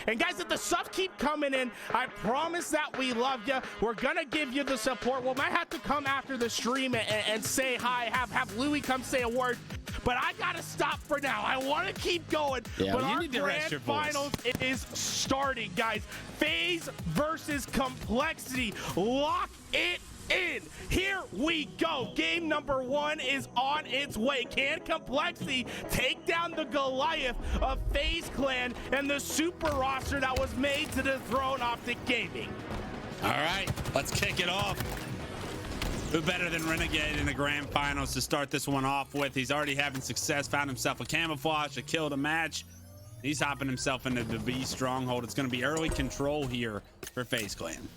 And guys, if the subs keep coming in, I promise that we love you. We're gonna give you the support. We might have to come after the stream and say hi, have Louis come say a word. But I gotta stop for now. I want to keep going, but our grand finals is starting, guys. FaZe versus Complexity. Lock it in. Here we go. Game number 1 is on its way. Can Complexity take down the Goliath of FaZe Clan and the super roster that was made to dethrone Optic Gaming? All right, let's kick it off. Who better than Renegade in the grand finals to start this one off with? He's already having success, found himself a camouflage, a kill to match. He's hopping himself into the B stronghold. It's going to be early control here for FaZe Clan.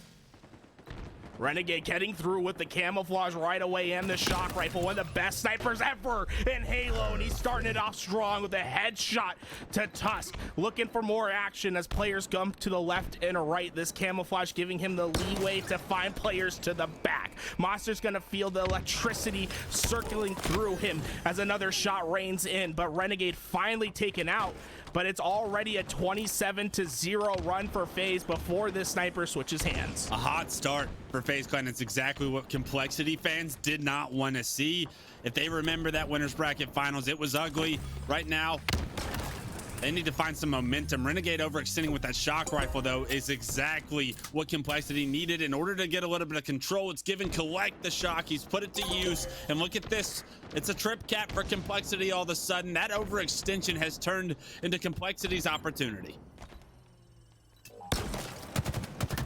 Renegade getting through with the camouflage right away and the shock rifle. One of the best snipers ever in Halo, and he's starting it off strong with a headshot to Tusk. Looking for more action as players come to the left and right. This camouflage giving him the leeway to find players to the back. Monster's gonna feel the electricity circling through him as another shot rains in, but Renegade finally taken out. But it's already a 27-0 run for FaZe before this sniper switches hands. A hot start for FaZe Clan. It's exactly what Complexity fans did not want to see. If they remember that winners bracket finals, it was ugly. Right now, they need to find some momentum. Renegade overextending with that shock rifle, though, is exactly what Complexity needed in order to get a little bit of control. It's given Collect the shock. He's put it to use. And look at this. It's a trip cap for Complexity all of a sudden. That overextension has turned into Complexity's opportunity.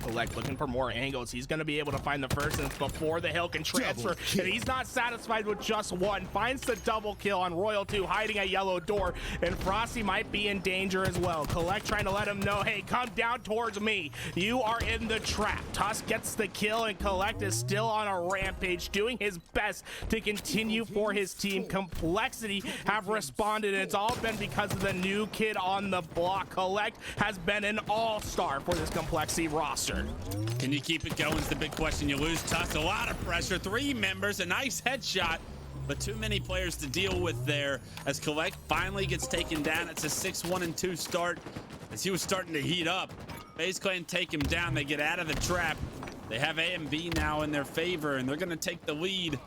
Collect looking for more angles. He's going to be able to find the first instance before the hill can transfer, and he's not satisfied with just one. Finds the double kill on Royal 2, hiding a yellow door, and Frosty might be in danger as well. Collect trying to let him know, hey, come down towards me. You are in the trap. Tusk gets the kill, and Collect is still on a rampage, doing his best to continue for his team. Complexity have responded, and it's all been because of the new kid on the block. Collect has been an all-star for this Complexity roster. Can you keep it going is the big question. You lose Tusk, a lot of pressure, 3 members, a nice headshot, but too many players to deal with there as Collect finally gets taken down. It's a 6-1-2 start as he was starting to heat up. FaZe Clan take him down. They get out of the trap. They have A and B now in their favor, and they're going to take the lead.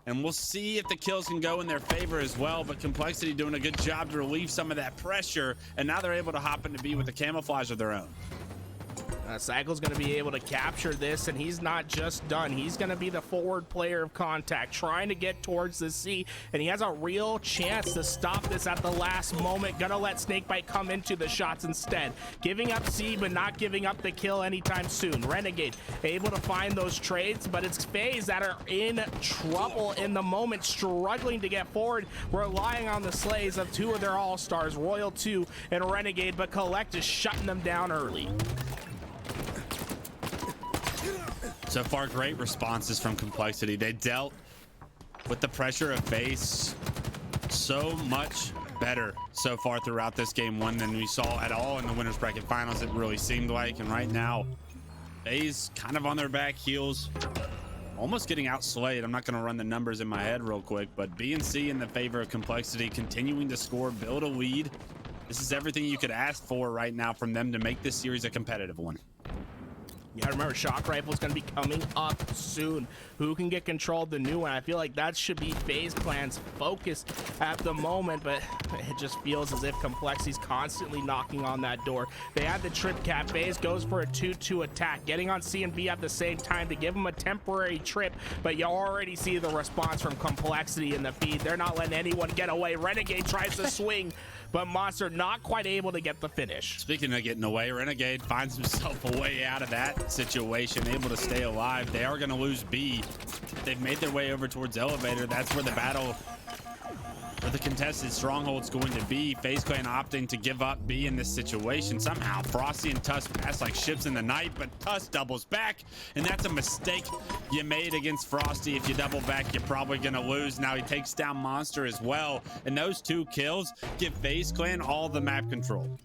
And we'll see if the kills can go in their favor as well, but Complexity doing a good job to relieve some of that pressure, and now they're able to hop into B with a camouflage of their own. Cycle's going to be able to capture this, and he's not just done. He's going to be the forward player of contact, trying to get towards the C, and he has a real chance to stop this at the last moment. Gonna let Snakebite come into the shots instead. Giving up C, but not giving up the kill anytime soon. Renegade able to find those trades, but it's FaZe that are in trouble in the moment, struggling to get forward, relying on the slays of 2 of their all-stars, Royal 2 and Renegade, but Collect is shutting them down early. So far, great responses from Complexity. They dealt with the pressure of FaZe so much better so far throughout this game 1 than we saw at all in the winners bracket finals, it really seemed like. And right now, FaZe kind of on their back heels, almost getting outslayed. I'm not going to run the numbers in my head real quick, but B and C in the favor of Complexity, continuing to score, build a lead. This is everything you could ask for right now from them to make this series a competitive one. You gotta remember, shock rifle is gonna be coming up soon. Who can get control of the new one? I feel like that should be FaZe Clan's focus at the moment, but it just feels as if Complexity's constantly knocking on that door. They had the trip cap. FaZe goes for a 2-2 attack, getting on C and B at the same time to give them a temporary trip, but you already see the response from Complexity in the feed. They're not letting anyone get away. Renegade tries to swing, but Monster not quite able to get the finish. Speaking of getting away, Renegade finds himself a way out of that situation, able to stay alive. They are going to lose B. They've made their way over towards Elevator. That's where the battle for the contested stronghold's going to be. FaZe Clan opting to give up B in this situation. Somehow Frosty and Tusk pass like ships in the night, but Tusk doubles back, and that's a mistake you made against Frosty. If you double back, you're probably gonna lose. Now he takes down Monster as well, and those 2 kills give FaZe Clan all the map control.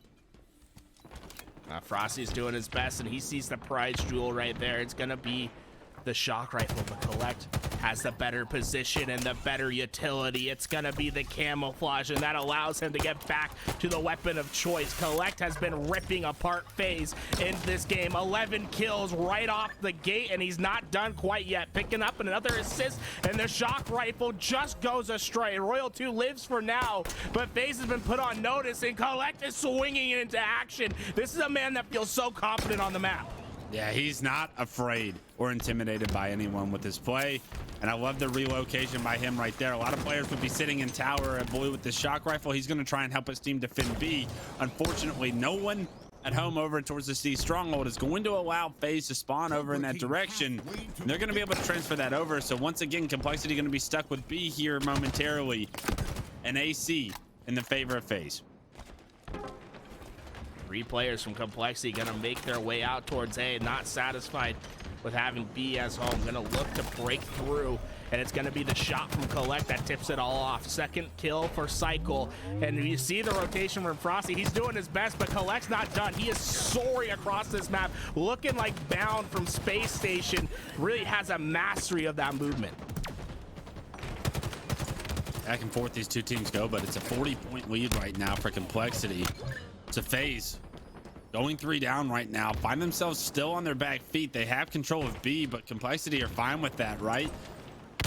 Frosty's doing his best, and he sees the prize jewel right there. It's gonna be the shock rifle, but Collect has the better position and the better utility. It's gonna be the camouflage, and that allows him to get back to the weapon of choice. Collect has been ripping apart FaZe in this game. 11 kills right off the gate, and he's not done quite yet. Picking up another assist, and the shock rifle just goes astray. Royal 2 lives for now, but FaZe has been put on notice, and Collect is swinging into action. This is a man that feels so confident on the map. Yeah, he's not afraid or intimidated by anyone with his play. And I love the relocation by him right there. A lot of players would be sitting in tower at blue with the shock rifle. He's going to try and help his team defend B. Unfortunately, no one at home over towards the C stronghold is going to allow FaZe to spawn over in that direction. And they're going to be able to transfer that over. So once again, Complexity going to be stuck with B here momentarily. And AC in the favor of FaZe. 3 players from Complexity gonna make their way out towards A, not satisfied with having B as home. Gonna look to break through, and it's gonna be the shot from Collect that tips it all off. Second kill for Cycle, and you see the rotation from Frosty. He's doing his best, but Collect's not done. He is soaring across this map, looking like Bound from Space Station. Really has a mastery of that movement. Back and forth these two teams go, but it's a 40-point lead right now for Complexity. It's a FaZe going 3 down right now, find themselves still on their back feet. They have control of B, but Complexity are fine with that, right?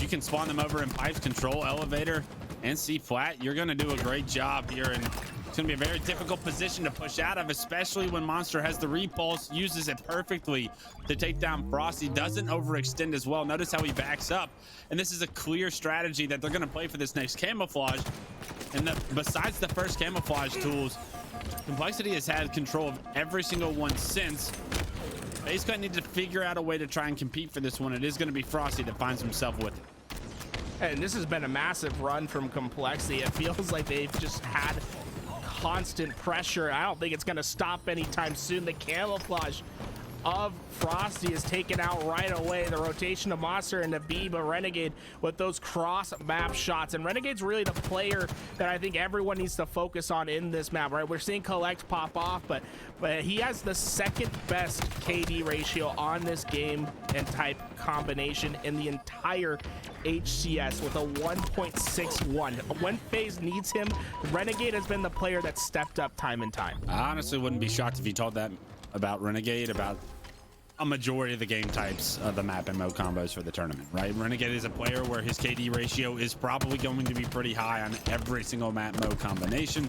You can spawn them over in pipes, control, elevator, and C flat. You're going to do a great job here, and it's going to be a very difficult position to push out of, especially when Monster has the repulse, uses it perfectly to take down Frosty, doesn't overextend as well. Notice how he backs up, and this is a clear strategy that they're going to play for this next camouflage. And besides the first camouflage tools, Complexity has had control of every single one since. FaZe going to need to figure out a way to try and compete for this one. It is going to be Frosty that finds himself with it. And this has been a massive run from Complexity. It feels like they've just had constant pressure. I don't think it's going to stop anytime soon. The camouflage of Frosty is taken out right away. The rotation of Monster into B, but Renegade with those cross map shots. And Renegade's really the player that I think everyone needs to focus on in this map, right? We're seeing Collect pop off, but he has the second best KD ratio on this game and type combination in the entire HCS with a 1.61. When FaZe needs him, Renegade has been the player that stepped up time and time. I honestly wouldn't be shocked if you told that about Renegade, about a majority of the game types of the map and mode combos for the tournament, right? Renegade is a player where his KD ratio is probably going to be pretty high on every single map mode combination.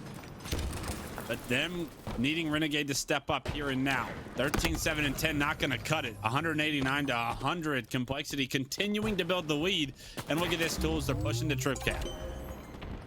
But them needing Renegade to step up here and now. 13, 7, and 10 not going to cut it. 189 to 100. Complexity continuing to build the lead. And look at this, tools. They're pushing the trip cap.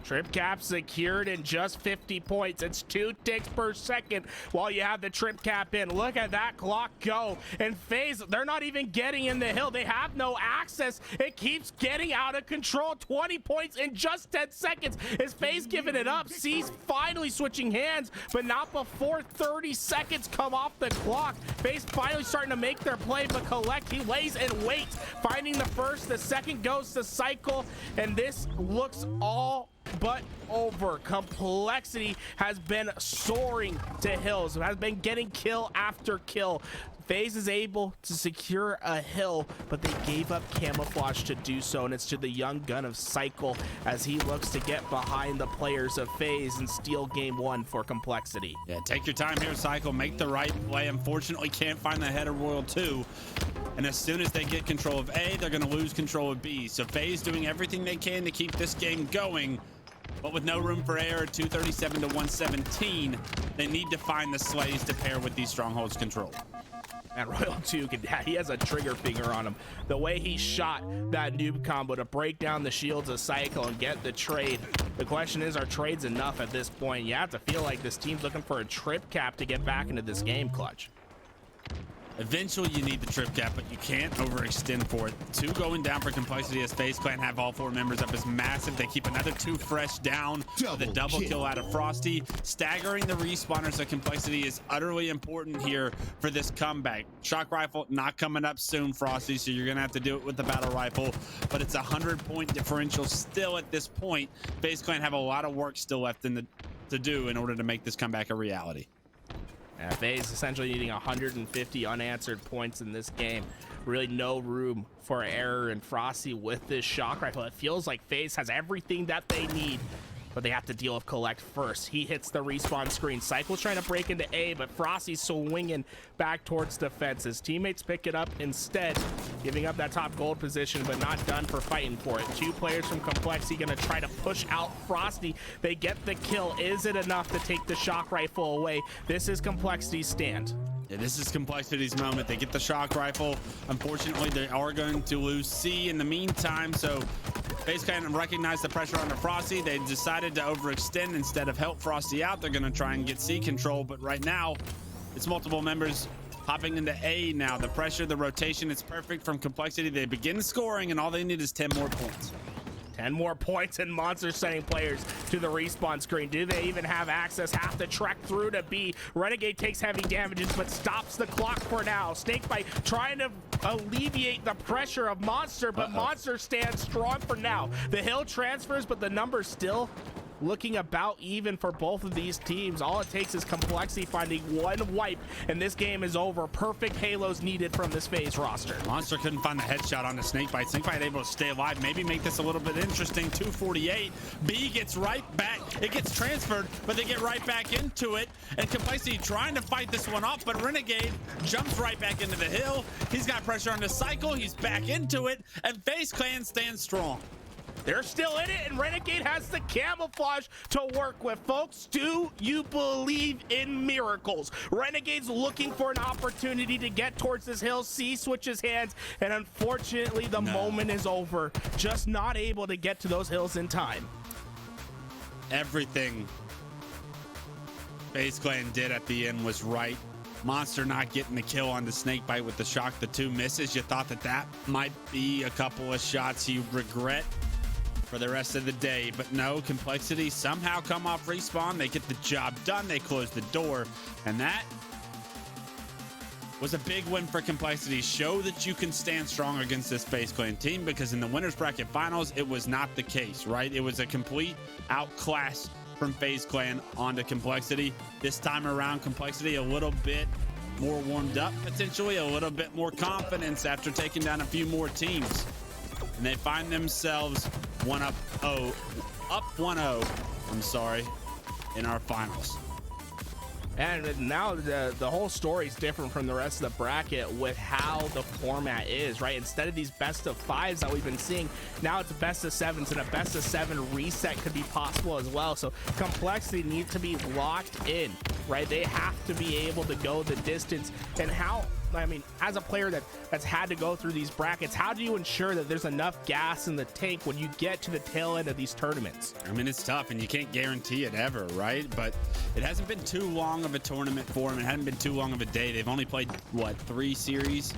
Trip cap secured in just 50 points. It's 2 ticks per second while you have the trip cap in. Look at that clock go. And FaZe, they're not even getting in the hill. They have no access. It keeps getting out of control. 20 points in just 10 seconds. Is FaZe giving it up? C's finally switching hands, but not before 30 seconds come off the clock. FaZe finally starting to make their play, but Collect, he lays and waits, finding the first. The second goes to Cycle, and this looks all but over. Complexity has been soaring to hills, has been getting kill after kill. FaZe is able to secure a hill, but they gave up camouflage to do so, and it's to the young gun of Cycle as he looks to get behind the players of FaZe and steal game 1 for Complexity. Yeah, take your time here, Cycle. Make the right play. Unfortunately, can't find the head of Royal 2. And as soon as they get control of A, they're going to lose control of B. So FaZe doing everything they can to keep this game going. But with no room for error, 237 to 117, they need to find the slays to pair with these strongholds control. And Royal 2, he has a trigger finger on him. The way he shot that noob combo to break down the shields of Cycle and get the trade. The question is, are trades enough at this point? You have to feel like this team's looking for a trip cap to get back into this game, Clutch. Eventually, you need the trip cap, but you can't overextend for it. 2 going down for Complexity as FaZe Clan have all 4 members up is massive. They keep another 2 fresh down with a double kill out of Frosty. Staggering the respawners of Complexity is utterly important here for this comeback. Shock rifle not coming up soon, Frosty, so you're going to have to do it with the battle rifle. But it's a 100-point differential still at this point. FaZe Clan have a lot of work still left to do in order to make this comeback a reality. FaZe essentially needing 150 unanswered points in this game. Really no room for error, and Frosty with this shock rifle. It feels like FaZe has everything that they need, but they have to deal with Collect first. He hits the respawn screen. Cycle's trying to break into A, but Frosty's swinging back towards defense. His teammates pick it up instead, giving up that top gold position, but not done for fighting for it. 2 players from Complexity gonna try to push out Frosty. They get the kill. Is it enough to take the shock rifle away? This is Complexity's stand. Yeah, this is Complexity's moment. They get the shock rifle. Unfortunately, they are going to lose C in the meantime, so FaZe kind of recognize the pressure under Frosty. They decided to overextend instead of help Frosty out. They're going to try and get C control, but right now, it's multiple members hopping into A now. The pressure, the rotation, it's perfect from Complexity. They begin scoring, and all they need is 10 more points. 10 more points, and Monster sending players to the respawn screen. Do they even have access? Have to trek through to B. Renegade takes heavy damages, but stops the clock for now. Snakebite trying to alleviate the pressure of Monster, but Monster stands strong for now. The hill transfers, but the number's still looking about even for both of these teams. All it takes is Complexity finding one wipe, and this game is over. Perfect halos needed from this FaZe roster. Monster couldn't find the headshot on the Snakebite. Snakebite able to stay alive, maybe make this a little bit interesting. 248. B gets right back. It gets transferred, but they get right back into it. And Complexity trying to fight this one off, but Renegade jumps right back into the hill. He's got pressure on the cycle. He's back into it, and FaZe Clan stands strong. They're still in it, and Renegade has the camouflage to work with. Folks, do you believe in miracles? Renegade's looking for an opportunity to get towards this hill. C switches hands, and unfortunately, the moment is over. Just not able to get to those hills in time. Everything FaZe Clan did at the end was right. Monster not getting the kill on the Snakebite with the shock. The 2 misses. You thought that might be a couple of shots you regret for the rest of the day, but no. Complexity somehow come off respawn. They get the job done. They close the door, and that was a big win for Complexity. Show that you can stand strong against this FaZe Clan team, because in the winners bracket finals it was not the case, right? It was a complete outclass from FaZe Clan onto Complexity. This time around, Complexity a little bit more warmed up, potentially a little bit more confidence after taking down a few more teams, and they find themselves up 1-0, I'm sorry, in our finals. And now the whole story is different from the rest of the bracket with how the format is, right? Instead of these best of 5s that we've been seeing, now it's best of 7s, and a best of 7 reset could be possible as well. So Complexity needs to be locked in, right? They have to be able to go the distance. And how, I mean, as a player that's had to go through these brackets, how do you ensure that there's enough gas in the tank when you get to the tail end of these tournaments? I mean, it's tough, and you can't guarantee it ever, right? But it hasn't been too long of a tournament for them. It hasn't been too long of a day. They've only played, what, 3 series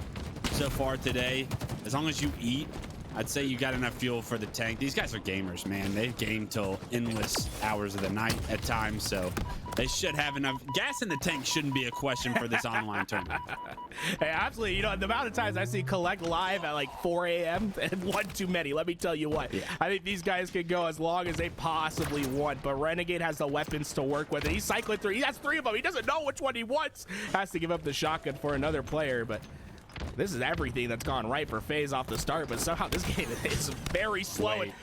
so far today. As long as you eat, I'd say you got enough fuel for the tank. These guys are gamers, man. They game till endless hours of the night at times, so they should have enough. Gas in the tank shouldn't be a question for this online tournament. Hey, absolutely. You know, the amount of times I see Collect live at like 4 a.m. and one too many. Let me tell you what. Yeah. I think these guys could go as long as they possibly want, but Renegade has the weapons to work with it. He's cycling through. He has 3 of them. He doesn't know which one he wants. Has to give up the shotgun for another player, but this is everything that's gone right for FaZe off the start, but somehow this game is very slow. And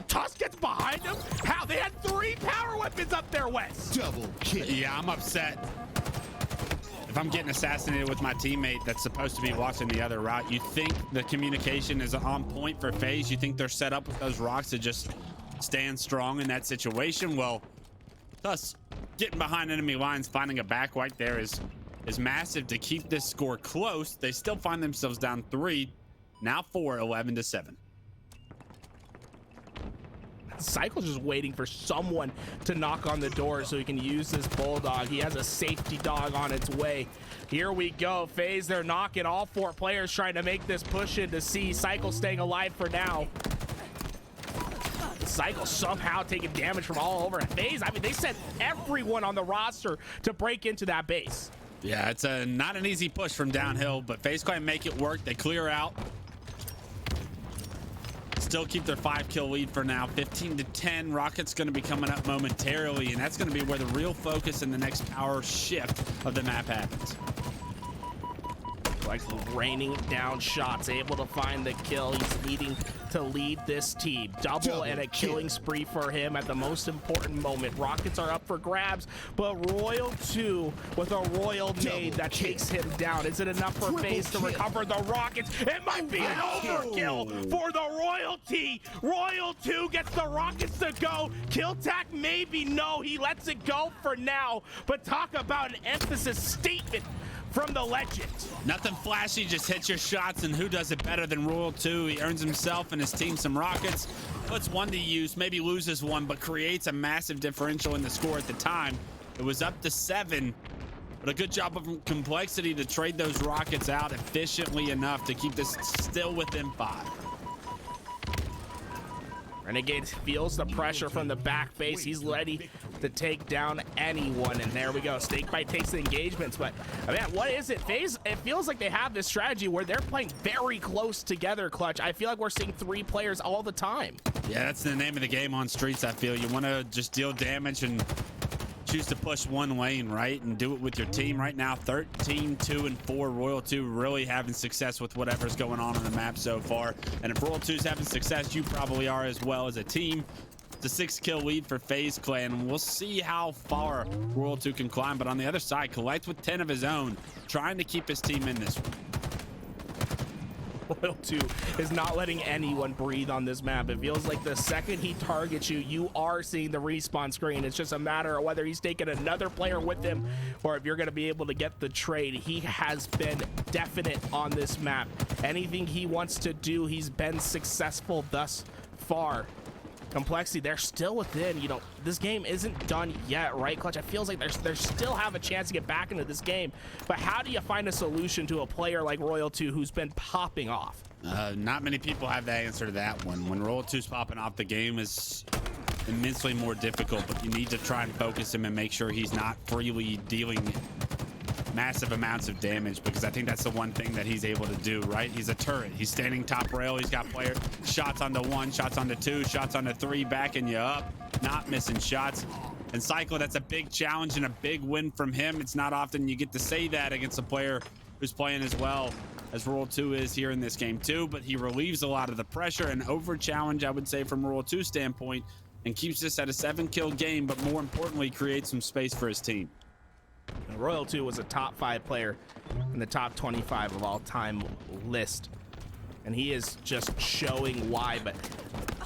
Tusk gets behind him. How? They had 3 power weapons up there, Wes. Double kill. Yeah, I'm upset. If I'm getting assassinated with my teammate that's supposed to be watching the other route, you think the communication is on point for FaZe? You think they're set up with those rocks to just stand strong in that situation? Well, Tusk getting behind enemy lines, finding a back right there is massive to keep this score close. They still find themselves down 3, now 4, 11-7. Cycle's just waiting for someone to knock on the door so he can use this bulldog. He has a safety dog on its way. Here we go. FaZe, they're knocking. All 4 players trying to make this push into C. Cycle staying alive for now. Cycle somehow taking damage from all over. FaZe, I mean, they sent everyone on the roster to break into that base. Yeah, it's not an easy push from downhill, but FaZe Clan make it work. They clear out. still keep their 5-kill lead for now. 15-10. Rocket's going to be coming up momentarily, and that's going to be where the real focus in the next power shift of the map happens. Like raining down shots, able to find the kill. He's needing to lead this team. Double and a killing spree for him at the most important moment. Rockets are up for grabs, but Royal 2 with a Royal nade that takes him down. Is it enough for FaZe to recover the Rockets? It might be an overkill for the Royalty. Royal 2 gets the Rockets to go. Kill tack maybe, no, he lets it go for now. But talk about an emphasis statement from the legend. Nothing flashy, just hit your shots, and who does it better than Royal 2? He earns himself and his team some rockets, puts one to use, maybe loses one, but creates a massive differential in the score at the time. It was up to 7, but a good job of Complexity to trade those rockets out efficiently enough to keep this still within 5. Renegade feels the pressure from the back base. He's ready to take down anyone, and there we go. Snakebite takes the engagements, but man, what is it? FaZe, it feels like they have this strategy where they're playing very close together, Clutch. I feel like we're seeing 3 players all the time. Yeah, that's the name of the game on Streets, I feel. You want to just deal damage and choose to push one lane, right, and do it with your team. Right now, 13-2-4. Royal 2 really having success with whatever's going on the map so far. And if Royal 2's having success, you probably are as well as a team. It's a 6-kill lead for FaZe Clan. We'll see how far Royal 2 can climb. But on the other side, Collect with 10 of his own, trying to keep his team in this one. Royal 2 is not letting anyone breathe on this map. It feels like the second he targets you, you are seeing the respawn screen. It's just a matter of whether he's taking another player with him or if you're going to be able to get the trade. He has been definite on this map. Anything he wants to do, he's been successful thus far. Complexity, they're still within, you know, this game isn't done yet, right, Clutch? It feels like they still have a chance to get back into this game, but how do you find a solution to a player like Royal 2 who's been popping off? Not many people have the answer to that one. When Royal 2's popping off, the game is immensely more difficult, but you need to try and focus him and make sure he's not freely dealing massive amounts of damage, because I think that's the one thing that he's able to do, right? He's a turret. He's standing top rail. He's got player shots onto 1, shots onto 2, shots onto 3, backing you up, not missing shots. And Cyclo, that's a big challenge and a big win from him. It's not often you get to say that against a player who's playing as well as Royal 2 is here in this game too, but he relieves a lot of the pressure and over challenge, I would say, from Royal 2's standpoint, and keeps this at a 7-kill game, but more importantly, creates some space for his team. Royal 2 was a top 5 player in the top 25 of all time list, and he is just showing why. But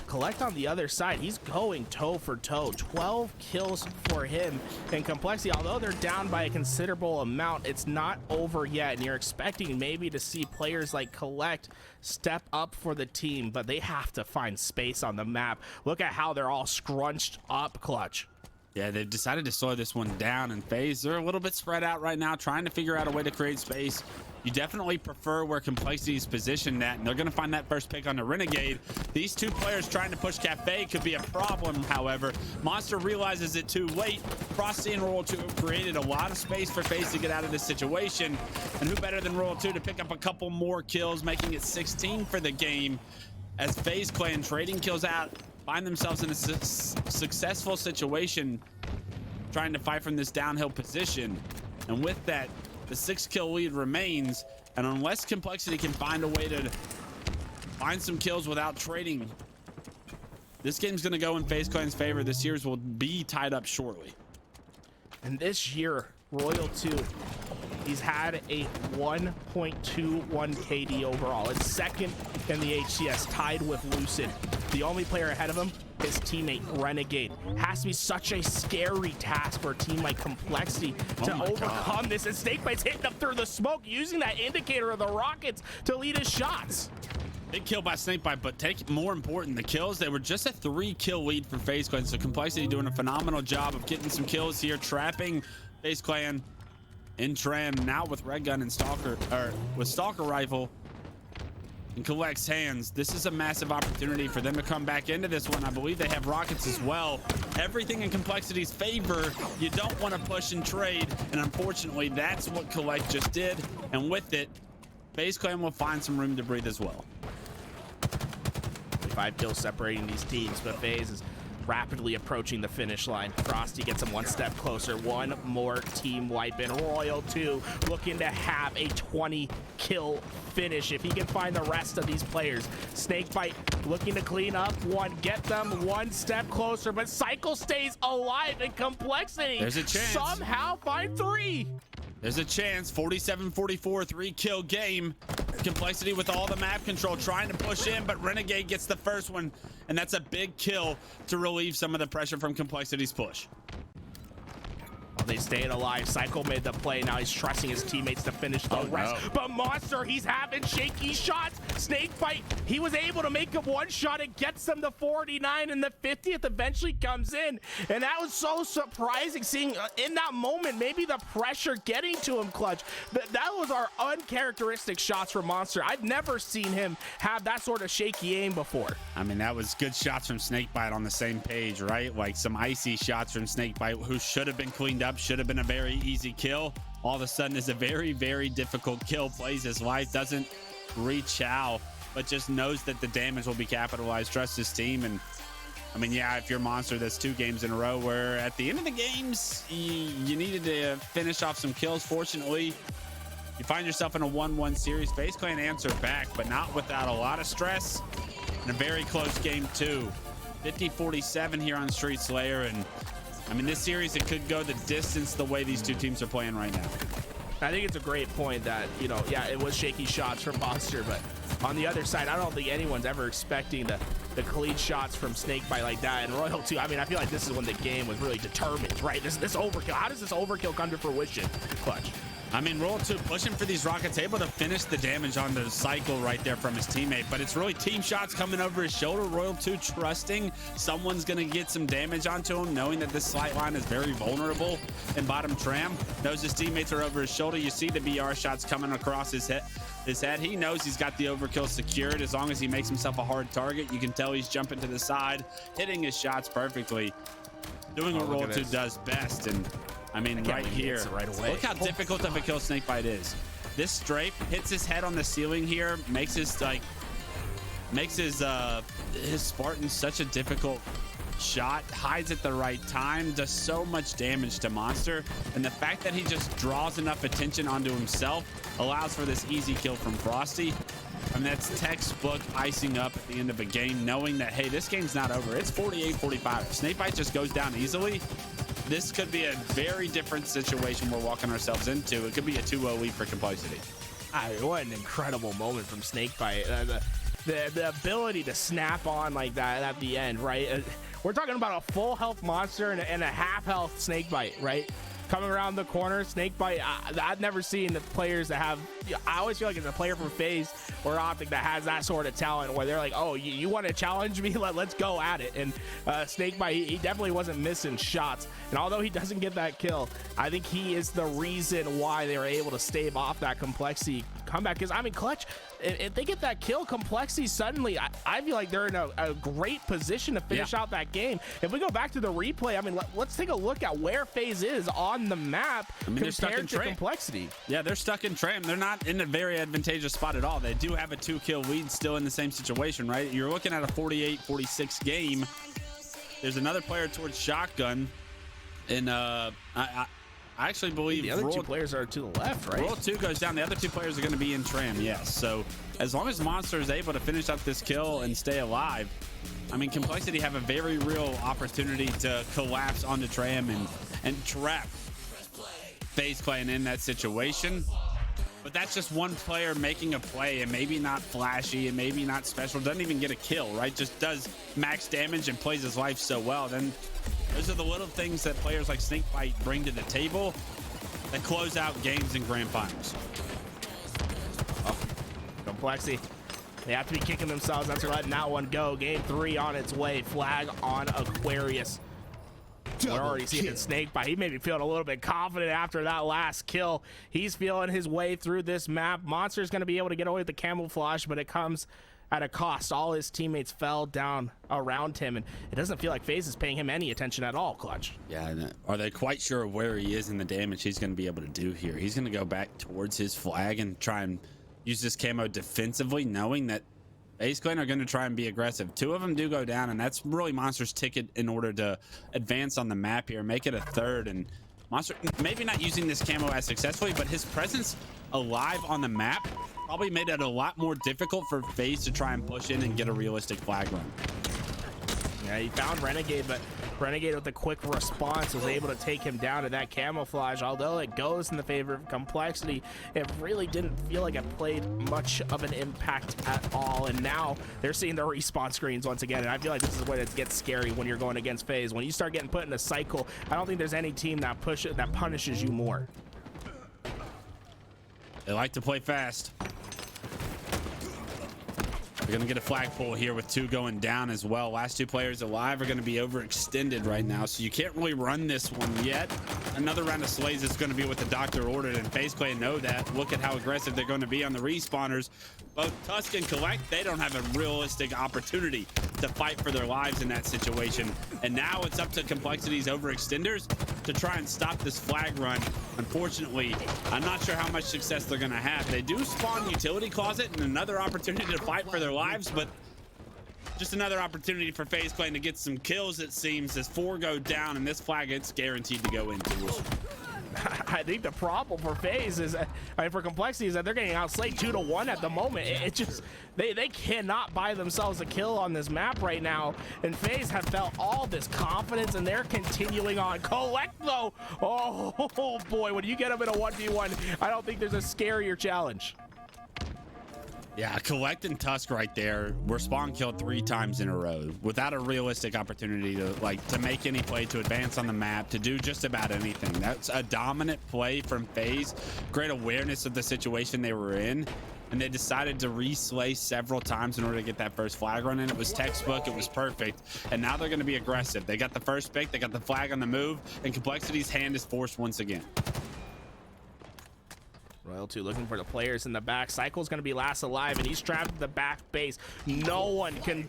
Collect on the other side, he's going toe for toe. 12 kills for him. And Complexity, although they're down by a considerable amount, it's not over yet, and you're expecting maybe to see players like Collect step up for the team, but they have to find space on the map. Look at how they're all scrunched up, Clutch. Yeah, they've decided to slow this one down, and FaZe, they're a little bit spread out right now, trying to figure out a way to create space. You definitely prefer where Complexity is positioned at, and they're going to find that first pick on the Renegade. These 2 players trying to push Cafe could be a problem, however. Monster realizes it too late. Frosty and Royal 2 have created a lot of space for FaZe to get out of this situation, and who better than Royal 2 to pick up a couple more kills, making it 16 for the game, as FaZe Clan trading kills out, find themselves in a successful situation trying to fight from this downhill position. And with that, the 6-kill lead remains, and unless Complexity can find a way to find some kills without trading, this game's going to go in FaZe Clan's favor. This series will be tied up shortly. And this year, Royal 2, he's had a 1.21 KD overall. It's second in the HCS, tied with Lucid. The only player ahead of him, his teammate Renegade. Has to be such a scary task for a team like Complexity to overcome this. And Snakebite's hitting up through the smoke, using that indicator of the rockets to lead his shots. Big kill by Snakebite, but more important, the kills, they were just a 3-kill lead for FaZe Clan. So Complexity doing a phenomenal job of getting some kills here, trapping FaZe Clan in Tram, now with Red Gun and Stalker, or with Stalker Rifle in Collect's hands. This is a massive opportunity for them to come back into this one. I believe they have rockets as well. Everything in Complexity's favor. You don't want to push and trade, and unfortunately, that's what Collect just did. And with it, FaZe Clan will find some room to breathe as well. 5 kills separating these teams, but FaZe is rapidly approaching the finish line. Frosty gets him one step closer. One more team wipe, and Royal 2 looking to have a 20 kill finish if he can find the rest of these players. Snakebite looking to clean up one, get them one step closer, but Cycle stays alive, and Complexity there's a chance somehow find 3. There's a chance. 47-44, 3-kill game. Complexity with all the map control, trying to push in, but Renegade gets the first one, and that's a big kill to relieve some of the pressure from Complexity's push. They stayed alive. Cycle made the play. Now he's trusting his teammates to finish the rest. No. But Monster, he's having shaky shots. Snakebite, he was able to make him one shot. It gets them to 49, and the 50th eventually comes in. And that was so surprising, seeing in that moment, maybe the pressure getting to him, Clutch. That was our uncharacteristic shots for Monster. I've never seen him have that sort of shaky aim before. I mean, that was good shots from Snakebite on the same page, right? Like some icy shots from Snakebite, who should have been cleaned up, should have been a very easy kill. All of a sudden is a very, very difficult kill. Plays his life, doesn't reach out, but just knows that the damage will be capitalized. Trusts his team. And I mean, yeah, if you're Monster, that's 2 games in a row where at the end of the games you needed to finish off some kills. Fortunately, you find yourself in a 1-1 series. FaZe Clan answered back, but not without a lot of stress, and a very close game too. 50-47 here on Street Slayer. And I mean, this series, it could go the distance the way these 2 teams are playing right now. I think it's a great point that, you know, yeah, it was shaky shots from Monster, but on the other side, I don't think anyone's ever expecting the clean shots from Snakebite like that. And Royal 2, I mean, I feel like this is when the game was really determined, right? This overkill. How does this overkill come to fruition, Clutch? I mean, Royal 2 pushing for these rockets, able to finish the damage on the Cycle right there from his teammate, but it's really team shots coming over his shoulder. Royal 2 trusting someone's going to get some damage onto him, knowing that this slight line is very vulnerable in bottom tram. Knows his teammates are over his shoulder. You see the BR shots coming across his head. He knows he's got the overkill secured. As long as he makes himself a hard target, you can tell he's jumping to the side, hitting his shots perfectly, doing what Royal 2 does best. And I mean, right here, right away. Look how difficult of a kill Snakebite is. This strafe hits his head on the ceiling here, makes his Spartan such a difficult shot, hides at the right time, does so much damage to Monster, and the fact that he just draws enough attention onto himself allows for this easy kill from Frosty. I mean, that's textbook icing up at the end of a game, knowing that, hey, this game's not over. It's 48-45. Snakebite just goes down easily. This could be a very different situation we're walking ourselves into. It could be a 2-0 lead for Complexity. What an incredible moment from Snakebite. The ability to snap on like that at the end, right? We're talking about a full health Monster and a half health Snakebite, right? Coming around the corner, Snakebite. I've never seen the players that have. I always feel like it's a player from FaZe or Optic that has that sort of talent where they're like, oh, you want to challenge me? Let's go at it. And Snakebite, he definitely wasn't missing shots. And although he doesn't get that kill, I think he is the reason why they were able to stave off that Complexity comeback. Because I mean, Clutch, if they get that kill, Complexity suddenly, I feel like they're in a great position to finish out that game. If we go back to the replay, I mean, let's take a look at where FaZe is on the map compared to Complexity. Yeah, they're stuck in tram. They're not in a very advantageous spot at all. They do have a 2-kill lead, still in the same situation, right? You're looking at a 48-46 game. There's another player towards shotgun, and I actually believe the other 2 players are to the left, right? Roll 2 goes down. The other 2 players are going to be in tram, yes. So as long as Monster is able to finish up this kill and stay alive, I mean, Complexity have a very real opportunity to collapse onto tram and trap FaZe Clan in that situation. But that's just one player making a play, and maybe not flashy and maybe not special, doesn't even get a kill, right? Just does max damage and plays his life so well. Then those are the little things that players like Snakebite bring to the table that close out games in grand finals. Oh, Complexity. They have to be kicking themselves after letting that one go. Game 3 on its way. Flag on Aquarius. We're already seeing Snakebite. He may be feeling a little bit confident after that last kill. He's feeling his way through this map. Monster's going to be able to get away with the camouflage, but it comes at a cost. All his teammates fell down around him, and it doesn't feel like FaZe is paying him any attention at all, Clutch. Yeah, and are they quite sure of where he is and the damage he's going to be able to do here? He's going to go back towards his flag and try and use this camo defensively, knowing that FaZe Clan are going to try and be aggressive. 2 of them do go down, and that's really Monster's ticket in order to advance on the map here, make it a third. And Monster maybe not using this camo as successfully, but his presence alive on the map probably made it a lot more difficult for FaZe to try and push in and get a realistic flag run. Yeah, he found Renegade, but Renegade with a quick response was able to take him down to that camouflage. Although it goes in the favor of Complexity, it really didn't feel like it played much of an impact at all. And now they're seeing the respawn screens once again. And I feel like this is when it gets scary when you're going against FaZe. When you start getting put in a cycle, I don't think there's any team that punishes you more. They like to play fast. We're gonna get a flag pull here with 2 going down as well. Last 2 players alive are gonna be overextended right now, so you can't really run this one yet. Another round of slays is gonna be what the doctor ordered, and FaZe Clan know that. Look at how aggressive they're gonna be on the respawners. Both Tusk and Collect, they don't have a realistic opportunity to fight for their lives in that situation. And now it's up to Complexity's overextenders to try and stop this flag run. Unfortunately, I'm not sure how much success they're gonna have. They do spawn utility closet and another opportunity to fight for their lives, but just another opportunity for FaZe Clan to get some kills, it seems, as 4 go down, and this flag it's guaranteed to go into. I think the problem for FaZe is, for Complexity, is that they're getting outslayed 2-1 at the moment. It just, they cannot buy themselves a kill on this map right now. And FaZe have felt all this confidence, and they're continuing on. Collect, though, oh boy, when you get them in a 1v1, I don't think there's a scarier challenge. Yeah, Collect and Tusk right there were spawn killed 3 times in a row without a realistic opportunity to make any play, to advance on the map, to do just about anything. That's a dominant play from FaZe. Great awareness of the situation they were in, and they decided to reslay several times in order to get that first flag run in. It was textbook, it was perfect, and now they're going to be aggressive. They got the first pick, they got the flag on the move, and Complexity's hand is forced once again. Royal 2 looking for the players in the back. Cycle's going to be last alive, and he's trapped at the back base. No one can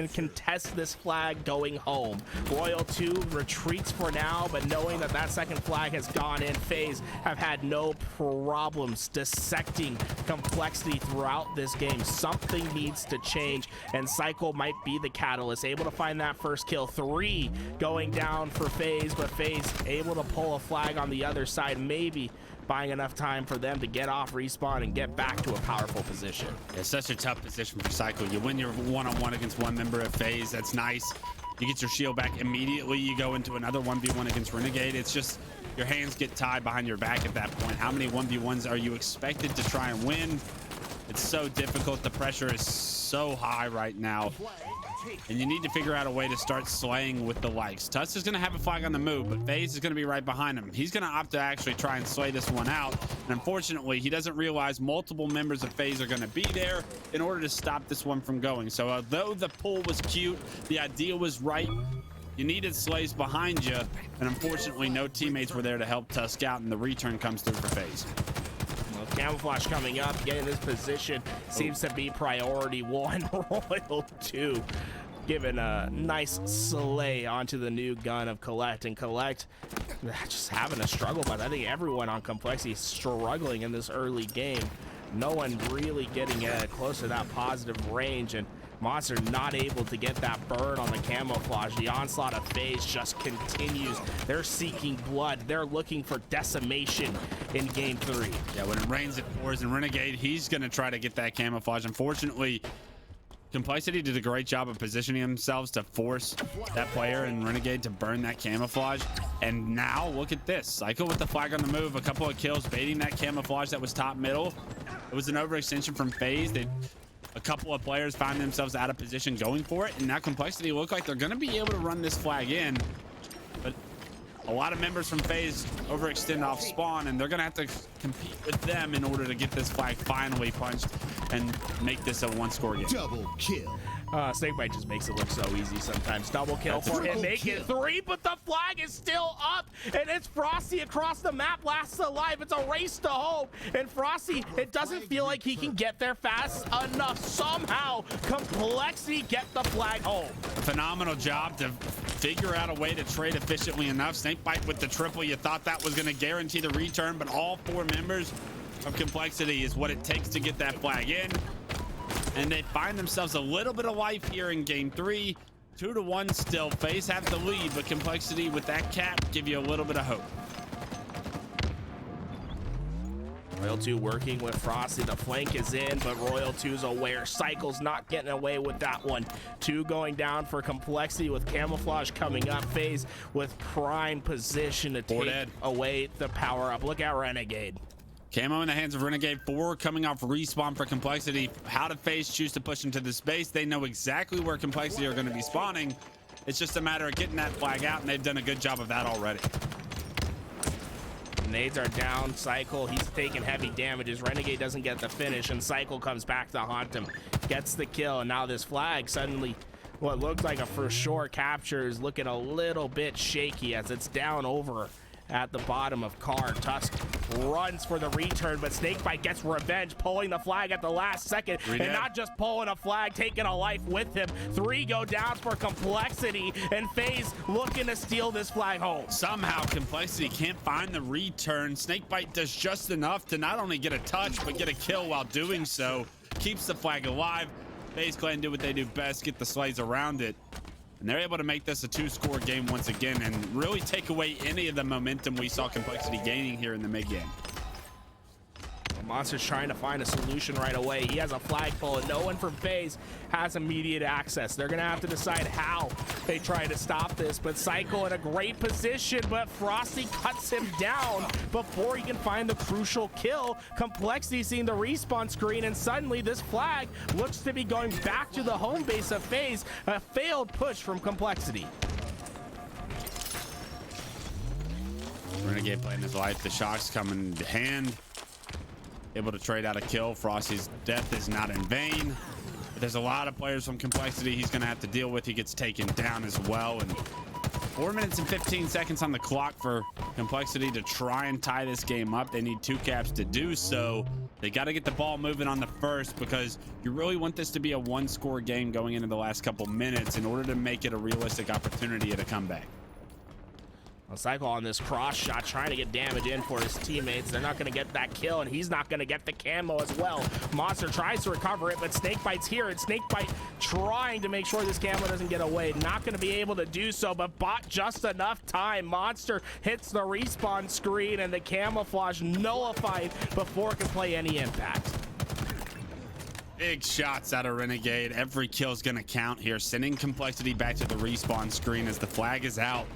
contest this flag going home. Royal 2 retreats for now, but knowing that that second flag has gone in, FaZe have had no problems dissecting Complexity throughout this game. Something needs to change, and Cycle might be the catalyst. Able to find that first kill. 3 going down for FaZe, but FaZe able to pull a flag on the other side, maybe buying enough time for them to get off respawn and get back to a powerful position. It's such a tough position for Cycle. You win your one-on-one against one member of FaZe, that's nice. You get your shield back immediately, you go into another 1v1 against Renegade. It's just your hands get tied behind your back at that point. How many 1v1s are you expected to try and win? It's so difficult. The pressure is so high right now, and you need to figure out a way to start slaying with the likes. Tusk is going to have a flag on the move, but FaZe is going to be right behind him. He's going to opt to actually try and slay this one out, and unfortunately he doesn't realize multiple members of FaZe are going to be there in order to stop this one from going. So although the pull was cute, the idea was right, you needed slays behind you, and unfortunately no teammates were there to help Tusk out, and the return comes through for FaZe. Camouflage coming up, getting this position seems to be priority 1. Royal 2 giving a nice slay onto the new gun of Collect, and Collect just having a struggle, but I think everyone on Complexity is struggling in this early game. No one really getting close to that positive range, and Monster not able to get that burn on the camouflage. The onslaught of FaZe just continues. They're seeking blood. They're looking for decimation in game 3. Yeah, when it rains, it pours, and Renegade, he's going to try to get that camouflage. Unfortunately, Complexity did a great job of positioning themselves to force that player and Renegade to burn that camouflage. And now look at this. Psycho with the flag on the move, a couple of kills baiting that camouflage that was top middle. It was an overextension from FaZe. A couple of players found themselves out of position going for it, and now Complexity look like they're going to be able to run this flag in, but a lot of members from FaZe overextend off spawn, and they're going to have to compete with them in order to get this flag finally punched and make this a 1-score game. Double kill. Snakebite just makes it look so easy sometimes. Double kill for him, make it 3, but the flag is still up, and it's Frosty across the map, last alive. It's a race to home, and Frosty, it doesn't feel like he can get there fast enough. Somehow, Complexity get the flag home. Phenomenal job to figure out a way to trade efficiently enough. Snakebite with the triple, you thought that was going to guarantee the return, but all 4 members of Complexity is what it takes to get that flag in. and they find themselves a little bit of life here in game 3. 2-1 still. FaZe have the lead, but Complexity with that cap give you a little bit of hope. Royal 2 working with Frosty. The flank is in, but Royal 2's aware. Cycle's not getting away with that one. 2 going down for Complexity with Camouflage coming up. FaZe with prime position to take away the power up. Look at Renegade. Camo in the hands of Renegade. 4 coming off respawn for Complexity. How did FaZe choose to push into the space? They know exactly where Complexity are going to be spawning. It's just a matter of getting that flag out, and they've done a good job of that already. Nades are down. Cycle, he's taking heavy damages. Renegade doesn't get the finish, and Cycle comes back to haunt him. Gets the kill, and now this flag suddenly, what looked like a for sure capture, is looking a little bit shaky as it's down over at the bottom of car. Tusk runs for the return, but Snakebite gets revenge, pulling the flag at the last second. And not just pulling a flag, taking a life with him. 3 go down for Complexity, and FaZe looking to steal this flag home. Somehow Complexity can't find the return. Snakebite does just enough to not only get a touch, but get a kill while doing so. Keeps the flag alive. FaZe Clan do what they do best, get the slays around it. And they're able to make this a 2-score game once again and really take away any of the momentum we saw Complexity gaining here in the mid game. Monster's trying to find a solution right away. He has a flagpole, and no one from FaZe has immediate access. They're going to have to decide how they try to stop this, but Cycle in a great position, but Frosty cuts him down before he can find the crucial kill. Complexity seeing the respawn screen, and suddenly this flag looks to be going back to the home base of FaZe. A failed push from Complexity. Renegade playing his life. The shock's coming to hand. Able to trade out a kill. Frosty's death is not in vain. But there's a lot of players from Complexity he's going to have to deal with. He gets taken down as well. And 4 minutes and 15 seconds on the clock for Complexity to try and tie this game up. They need 2 caps to do so. They got to get the ball moving on the first, because you really want this to be a 1-score game going into the last couple minutes in order to make it a realistic opportunity at a comeback. Cycle on this cross shot, trying to get damage in for his teammates. They're not going to get that kill, and he's not going to get the camo as well. Monster tries to recover it, but Snakebite's here, and Snakebite trying to make sure this camo doesn't get away. Not going to be able to do so, but bought just enough time. Monster hits the respawn screen, and the camouflage nullified before it can play any impact. Big shots out of Renegade. Every kill is going to count here, sending Complexity back to the respawn screen as the flag is out.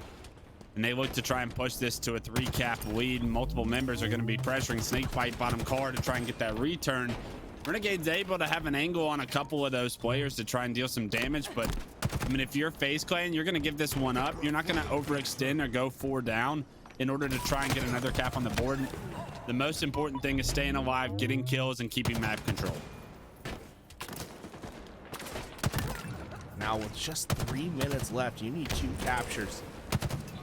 And they look to try and push this to a 3-cap lead. Multiple members are going to be pressuring Snakebite bottom car to try and get that return. Renegade's able to have an angle on a couple of those players to try and deal some damage. But, I mean, if you're FaZe Clan, you're going to give this one up. You're not going to overextend or go 4 down in order to try and get another cap on the board. The most important thing is staying alive, getting kills, and keeping map control. Now, with just 3 minutes left, you need 2 captures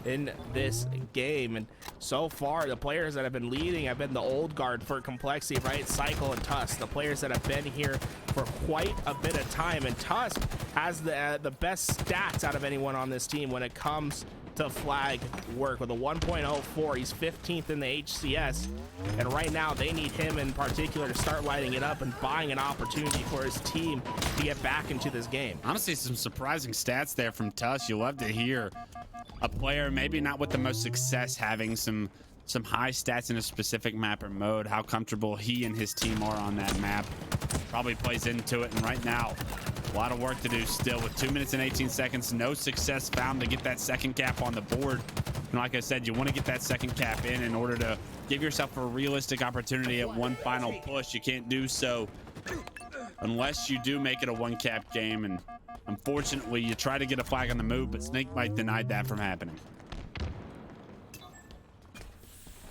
in this game, and so far the players that have been leading have been the old guard for Complexity, right? Cycle and Tusk, the players that have been here for quite a bit of time, and Tusk has the best stats out of anyone on this team when it comes to flag work with a 1.04. He's 15th in the HCS, and right now they need him in particular to start lighting it up and buying an opportunity for his team to get back into this game. Honestly, some surprising stats there from Tusk. You love to hear a player maybe not with the most success having some high stats in a specific map or mode. How comfortable he and his team are on that map probably plays into it. And right now, a lot of work to do still with 2 minutes and 18 seconds. No success found to get that second cap on the board. And like I said, you want to get that second cap in order to give yourself a realistic opportunity at one final push. You can't do so unless you do make it a 1-cap game. And unfortunately, you try to get a flag on the move, but Snakebite denied that from happening.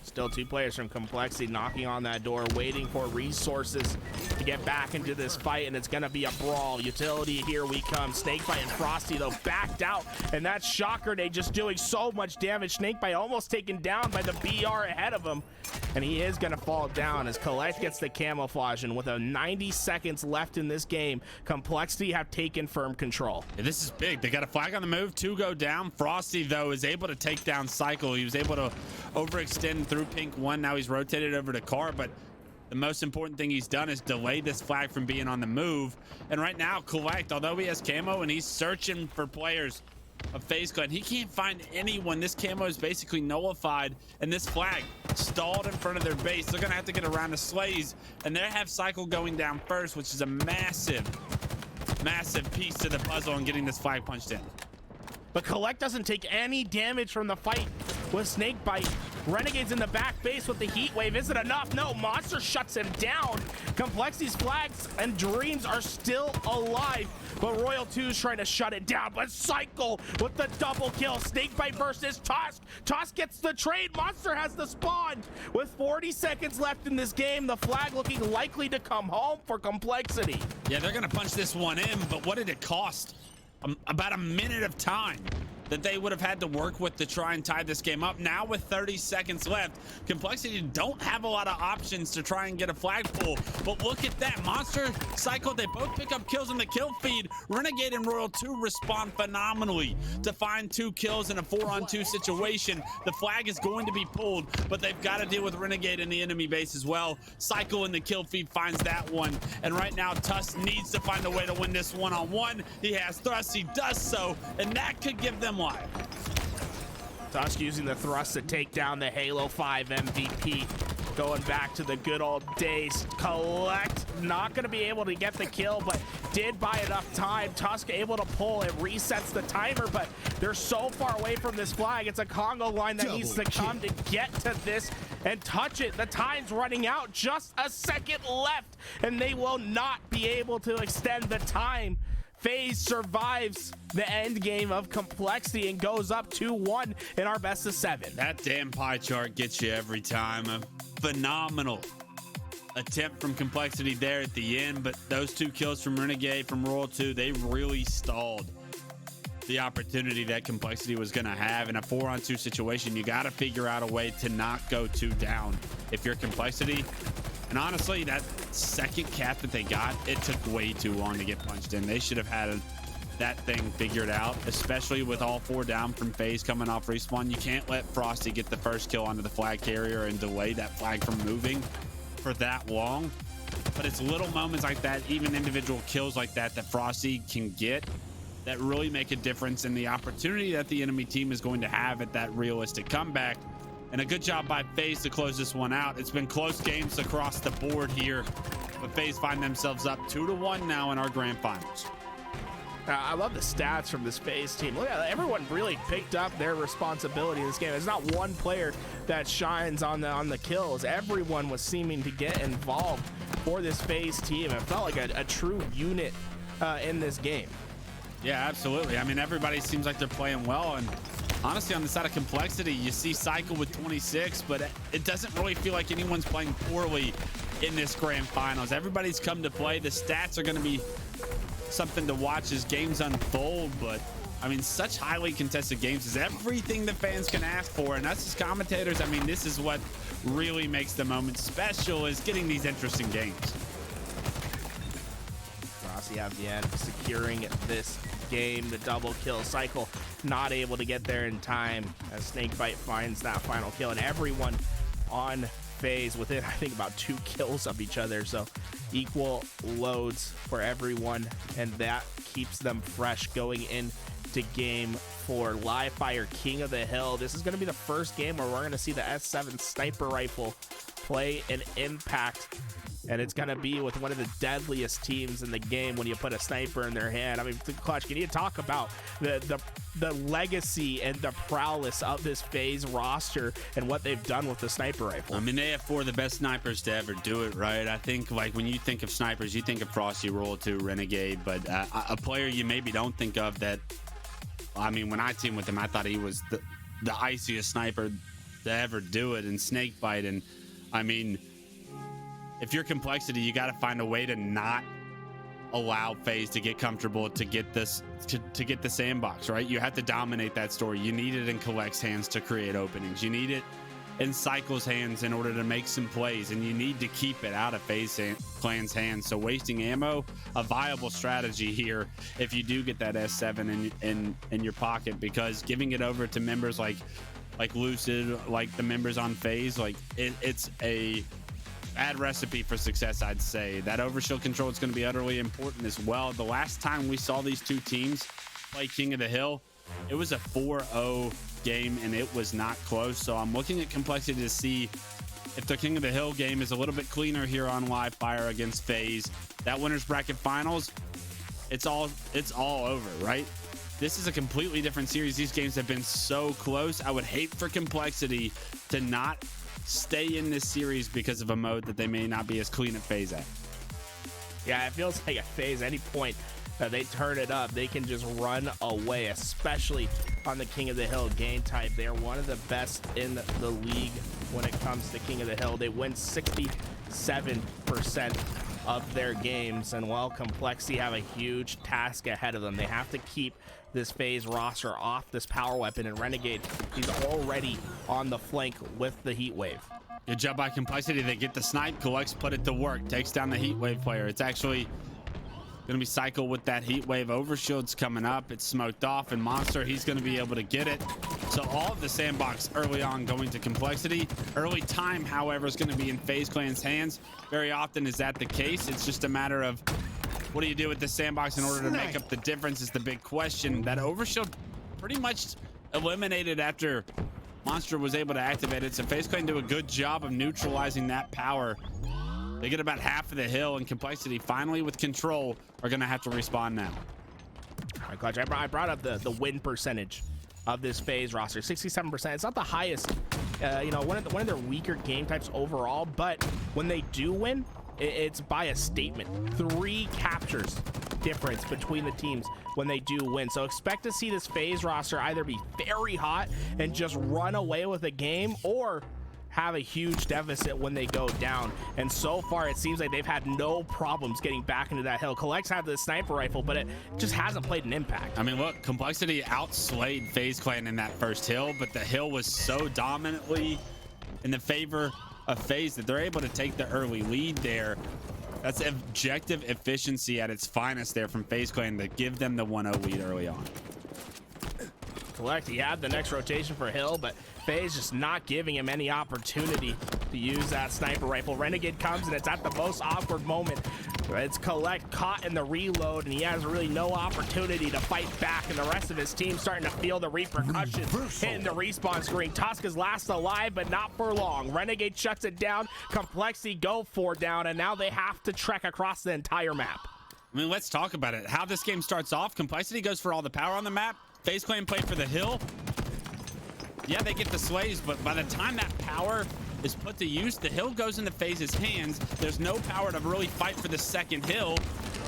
Still 2 players from Complexity knocking on that door, waiting for resources to get back into this fight, and it's going to be a brawl. Utility, here we come. Snakebite and Frosty, though, backed out, and that shock grenade just doing so much damage. Snakebite almost taken down by the BR ahead of him, and he is going to fall down as Collect gets the camouflage, and with 90 seconds left in this game, Complexity have taken firm control. Yeah, this is big. They got a flag on the move, 2 go down. Frosty, though, is able to take down Cycle. He was able to overextend through Pink 1. Now he's rotated over to Car, but The most important thing he's done is delay this flag from being on the move. And right now, Collect, although he has camo and he's searching for players of FaZe Clan, he can't find anyone. This camo is basically nullified, and this flag stalled in front of their base. They're gonna have to get around the Slays, and they have Cycle going down first, which is a massive piece to the puzzle in getting this flag punched in. But Collect doesn't take any damage from the fight with Snakebite. Renegade's in the back base with the heat wave. Is it enough? No, Monster shuts him down. Complexity's flags and dreams are still alive, but Royal 2's trying to shut it down. But Cycle with the double kill. Snakebite versus Tusk. Tusk gets the trade. Monster has the spawn. With 40 seconds left in this game, the flag looking likely to come home for Complexity. Yeah, they're gonna punch this one in, but what did it cost? About a minute of time that they would have had to work with to try and tie this game up. Now with 30 seconds left, Complexity don't have a lot of options to try and get a flag pull. But look at that, Monster, Cycle, they both pick up kills in the kill feed. Renegade and Royal 2 respond phenomenally to find 2 kills in a 4-on-2 situation. The flag is going to be pulled, but they've got to deal with Renegade in the enemy base as well. Cycle in the kill feed finds that one. And right now, Tusk needs to find a way to win this one-on-one. He has thrust, he does so, and that could give them life. Tusk using the thrust to take down the Halo 5 MVP. Going back to the good old days. Collect, not going to be able to get the kill, but did buy enough time. Tusk able to pull. It resets the timer, but they're so far away from this flag. It's a Congo line that needs to come to get to this and touch it. The time's running out. Just a second left, and they will not be able to extend the time. FaZe survives the end game of Complexity and goes up 2-1 in our best of 7. That damn pie chart gets you every time. A phenomenal attempt from Complexity there at the end, but those 2 kills from Renegade, from Royal 2, they really stalled the opportunity that Complexity was going to have. In a 4-on-2 situation, you got to figure out a way to not go 2 down if you're Complexity. And honestly, that second cap that they got, it took way too long to get punched in. They should have had that thing figured out, especially with all 4 down from FaZe coming off respawn. You can't let Frosty get the first kill onto the flag carrier and delay that flag from moving for that long. But it's little moments like that, even individual kills like that, that Frosty can get, that really make a difference in the opportunity that the enemy team is going to have at that realistic comeback. And a good job by FaZe to close this one out. It's been close games across the board here, but FaZe find themselves up 2-1 now in our grand finals. I love the stats from this FaZe team. Look at that. Everyone really picked up their responsibility in this game. There's not one player that shines on the kills. Everyone was seeming to get involved for this FaZe team. It felt like a true unit in this game. Yeah, absolutely. I mean, everybody seems like they're playing well, and honestly, on the side of Complexity, you see Cycle with 26, but it doesn't really feel like anyone's playing poorly in this grand finals. Everybody's come to play. The stats are going to be something to watch as games unfold, but I mean, such highly contested games is everything the fans can ask for, and us as commentators, I mean, this is what really makes the moment special, is getting these interesting games. Rossi at the end, securing this game. The double kill. Cycle not able to get there in time as Snakebite finds that final kill, and everyone on FaZe within, I think, about 2 kills of each other, so equal loads for everyone, and that keeps them fresh going into game 4. Live Fire, King of the Hill. This is going to be the first game where we're going to see the S7 sniper rifle play an impact, and it's going to be with one of the deadliest teams in the game when you put a sniper in their hand. I mean, Clutch, can you talk about the legacy and the prowess of this FaZe roster and what they've done with the sniper rifle? I mean, they have 4 of the best snipers to ever do it, right? I think, like, when you think of snipers, you think of Frosty, Roll 2, Renegade, but a player you maybe don't think of that, I mean, when I teamed with him, I thought he was the iciest sniper to ever do it, and Snakebite. And I mean, if you're Complexity, you got to find a way to not allow FaZe to get comfortable, to get this to get the sandbox, right? You have to dominate that story. You need it in Collect's hands to create openings. You need it in Cycle's hands in order to make some plays, and you need to keep it out of FaZe Clan's hands. So wasting ammo, a viable strategy here if you do get that S7 in your pocket, because giving it over to members like Lucid, like the members on FaZe, like it's a bad recipe for success, I'd say. That overshield control is going to be utterly important as well. The last time we saw these two teams play King of the Hill, it was a 4-0 game, and it was not close. So I'm looking at Complexity to see if the King of the Hill game is a little bit cleaner here on Live Fire against FaZe. That winners bracket finals, it's all over, right? This is a completely different series. These games have been so close. I would hate for Complexity to not stay in this series because of a mode that they may not be as clean at FaZe at. Yeah, it feels like at FaZe, any point that they turn it up, they can just run away, especially on the King of the Hill game type. They're one of the best in the league when it comes to King of the Hill. They win 67% of their games, and while Complexity have a huge task ahead of them, they have to keep this FaZe roster off this power weapon, and Renegade, he's already on the flank with the heat wave. Good job by Complexity. They get the snipe. Collects, put it to work, takes down the heat wave player. It's actually gonna be Cycle with that heat wave. Overshield's coming up. It's smoked off, and Monster, he's gonna be able to get it. So all of the sandbox early on going to Complexity. Early time, however, is gonna be in FaZe Clan's hands. Very often is that the case. It's just a matter of what do you do with the sandbox in order to make up the difference is the big question. That overshield pretty much eliminated after Monster was able to activate it. So FaZe Clan do a good job of neutralizing that power. They get about half of the hill, and Complexity finally with control are going to have to respawn now. All right, Clutch, I brought up the win percentage of this FaZe roster, 67%. It's not the highest, one of their weaker game types overall, but when they do win, it's by a statement. 3 captures difference between the teams when they do win. So expect to see this FaZe roster either be very hot and just run away with a game, or have a huge deficit when they go down. And so far, it seems like they've had no problems getting back into that hill. Collects had the sniper rifle, but it just hasn't played an impact. I mean, look, Complexity outslayed FaZe Clan in that first hill, but the hill was so dominantly in the favor of FaZe that they're able to take the early lead there. That's objective efficiency at its finest there from FaZe Clan to give them the 1-0 lead early on. Collect, he had the next rotation for Hill, but FaZe just not giving him any opportunity to use that sniper rifle. Renegade comes, and it's at the most awkward moment. It's Collect caught in the reload, and he has really no opportunity to fight back, and the rest of his team starting to feel the repercussions hitting the respawn screen. Tusk is last alive, but not for long. Renegade shuts it down. Complexity go 4 down, and now they have to trek across the entire map. I mean, let's talk about it. How this game starts off, Complexity goes for all the power on the map. FaZe Clan play for the hill. Yeah, they get the slays, but by the time that power is put to use, the hill goes into FaZe's hands. There's no power to really fight for the second hill,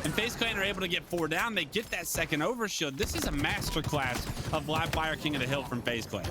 and FaZe Clan are able to get 4 down. They get that second overshield. This is a masterclass of Live Fire King of the Hill from FaZe Clan.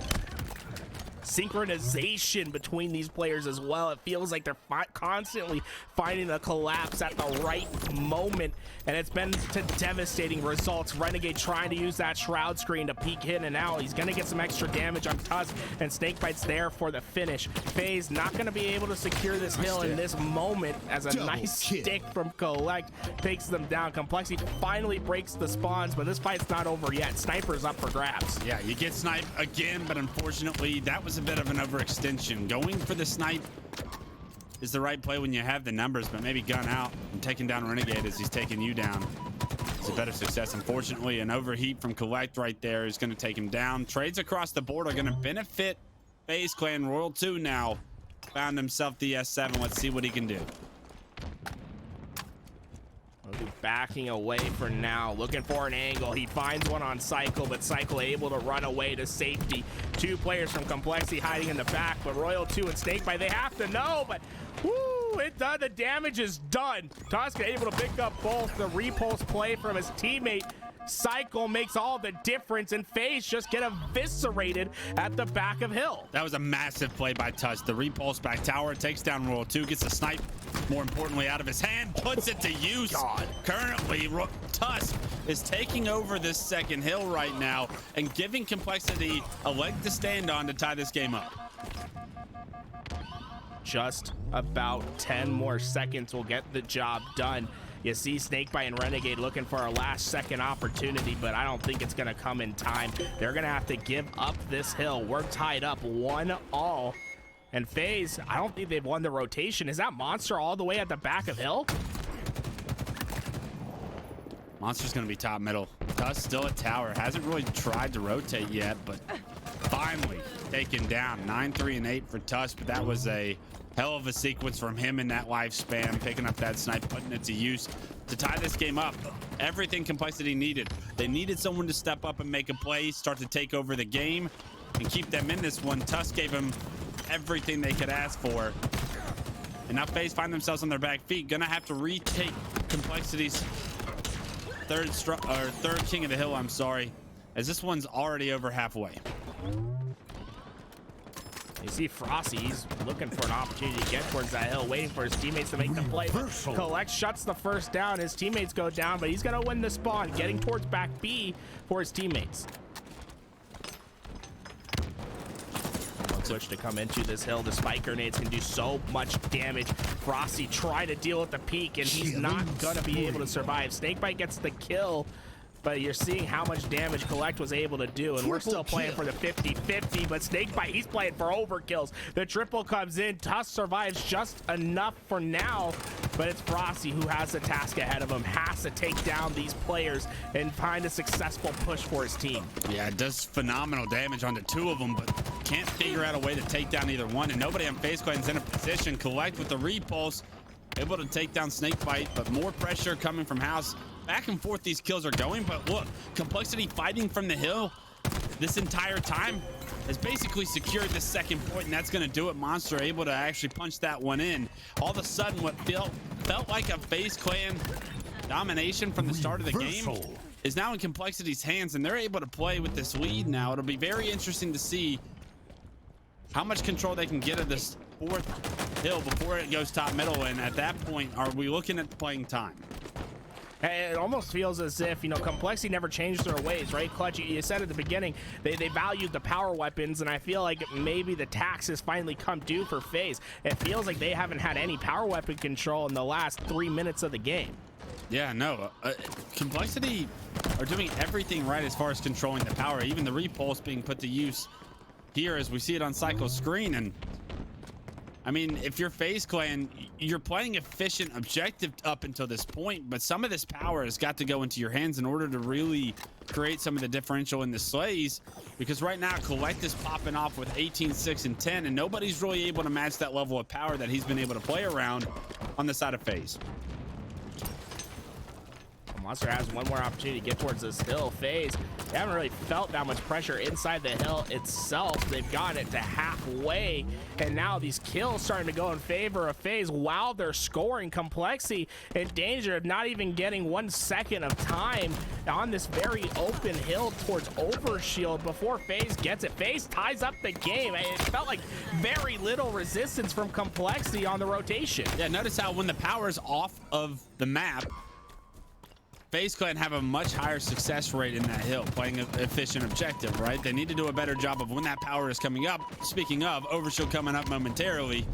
Synchronization between these players as well. It feels like they're constantly finding a collapse at the right moment, and it's been to devastating results. Renegade trying to use that shroud screen to peek in and out. He's gonna get some extra damage on Tusk, and Snakebite's there for the finish. FaZe not gonna be able to secure this hill in this moment, as a nice stick from Collect takes them down. Complexity finally breaks the spawns, but this fight's not over yet. Sniper's up for grabs. Yeah, you get sniped again, but unfortunately that was a bit of an overextension. Going for the snipe is the right play when you have the numbers, but maybe gun out and taking down Renegade as he's taking you down is a better success. Unfortunately, an overheat from Collect right there is going to take him down. Trades across the board are going to benefit FaZe Clan. Royal 2 now found himself the S7. Let's see what he can do. Backing away for now, looking for an angle. He finds one on Cycle, but Cycle able to run away to safety. 2 players from Complexity hiding in the back, but Royal 2 and Snakebite, they have to know, but woo, the damage is done. Tusk able to pick up both. The repulse play from his teammate Cycle makes all the difference, and FaZe just get eviscerated at the back of Hill. That was a massive play by Tusk. The repulse back tower takes down Royal 2, gets a snipe, more importantly, out of his hand, puts it to use. Currently, Tusk is taking over this second hill right now and giving Complexity a leg to stand on to tie this game up. Just about 10 more seconds will get the job done. You see Snakebite and Renegade looking for a last-second opportunity, but I don't think it's going to come in time. They're going to have to give up this hill. We're tied up 1-1 And FaZe, I don't think they've won the rotation. Is that Monster all the way at the back of Hill? Monster's gonna be top middle. Tusk still at tower. Hasn't really tried to rotate yet, but finally taken down. 9, 3, and 8 for Tusk, but that was a hell of a sequence from him in that lifespan, picking up that snipe, putting it to use to tie this game up. Everything Complexity needed. They needed someone to step up and make a play, start to take over the game, and keep them in this one. Tusk gave them everything they could ask for. And now FaZe find themselves on their back feet. Gonna have to retake Complexity's third King of the Hill, I'm sorry, as this one's already over halfway. You see Frosty, he's looking for an opportunity to get towards that hill, waiting for his teammates to make the play. Collect shuts the first down. His teammates go down, but he's going to win the spawn, getting towards back B for his teammates. Switch to come into this hill. The spike grenades can do so much damage. Frosty trying to deal with the peak, and he's not going to be able to survive. Snakebite gets the kill, but you're seeing how much damage Collect was able to do, and we're still playing for the 50-50, but Snakebite, he's playing for overkills. The triple comes in. Tusk survives just enough for now, but it's Frosty who has the task ahead of him, has to take down these players and find a successful push for his team. Yeah, it does phenomenal damage on the two of them, but can't figure out a way to take down either one, and nobody on FaZe Clan's in a position. Collect with the repulse, able to take down Snakebite, but more pressure coming from House. Back and forth these kills are going, but look, Complexity fighting from the hill this entire time has basically secured the second point, and that's going to do it. Monster able to actually punch that one in. All of a sudden, what felt like a FaZe Clan domination from the start of the game is now in Complexity's hands, and they're able to play with this lead now. It'll be very interesting to see how much control they can get of this fourth hill before it goes top middle, and at that point, are we looking at playing time? It almost feels as if, you know, Complexity never changed their ways, right? Clutch, you said at the beginning, they valued the power weapons, and I feel like maybe the tax has finally come due for FaZe. It feels like they haven't had any power weapon control in the last 3 minutes of the game. Yeah, no, Complexity are doing everything right as far as controlling the power, even the repulse being put to use here as we see it on Cycle's screen. And I mean, if you're FaZe Clan, you're playing efficient objective up until this point, but some of this power has got to go into your hands in order to really create some of the differential in the slays, because right now Collect is popping off with 18, 6, and 10, and nobody's really able to match that level of power that he's been able to play around on the side of FaZe. Monster has one more opportunity to get towards this hill. FaZe, they haven't really felt that much pressure inside the hill itself. They've gotten it to halfway, and now these kills starting to go in favor of FaZe while they're scoring. Complexity in danger of not even getting 1 second of time on this very open hill towards Overshield before FaZe gets it. FaZe ties up the game. It felt like very little resistance from Complexity on the rotation. Yeah, notice how when the power is off of the map, FaZe Clan have a much higher success rate in that hill, playing an efficient objective, right? They need to do a better job of when that power is coming up. Speaking of, Overshield coming up momentarily,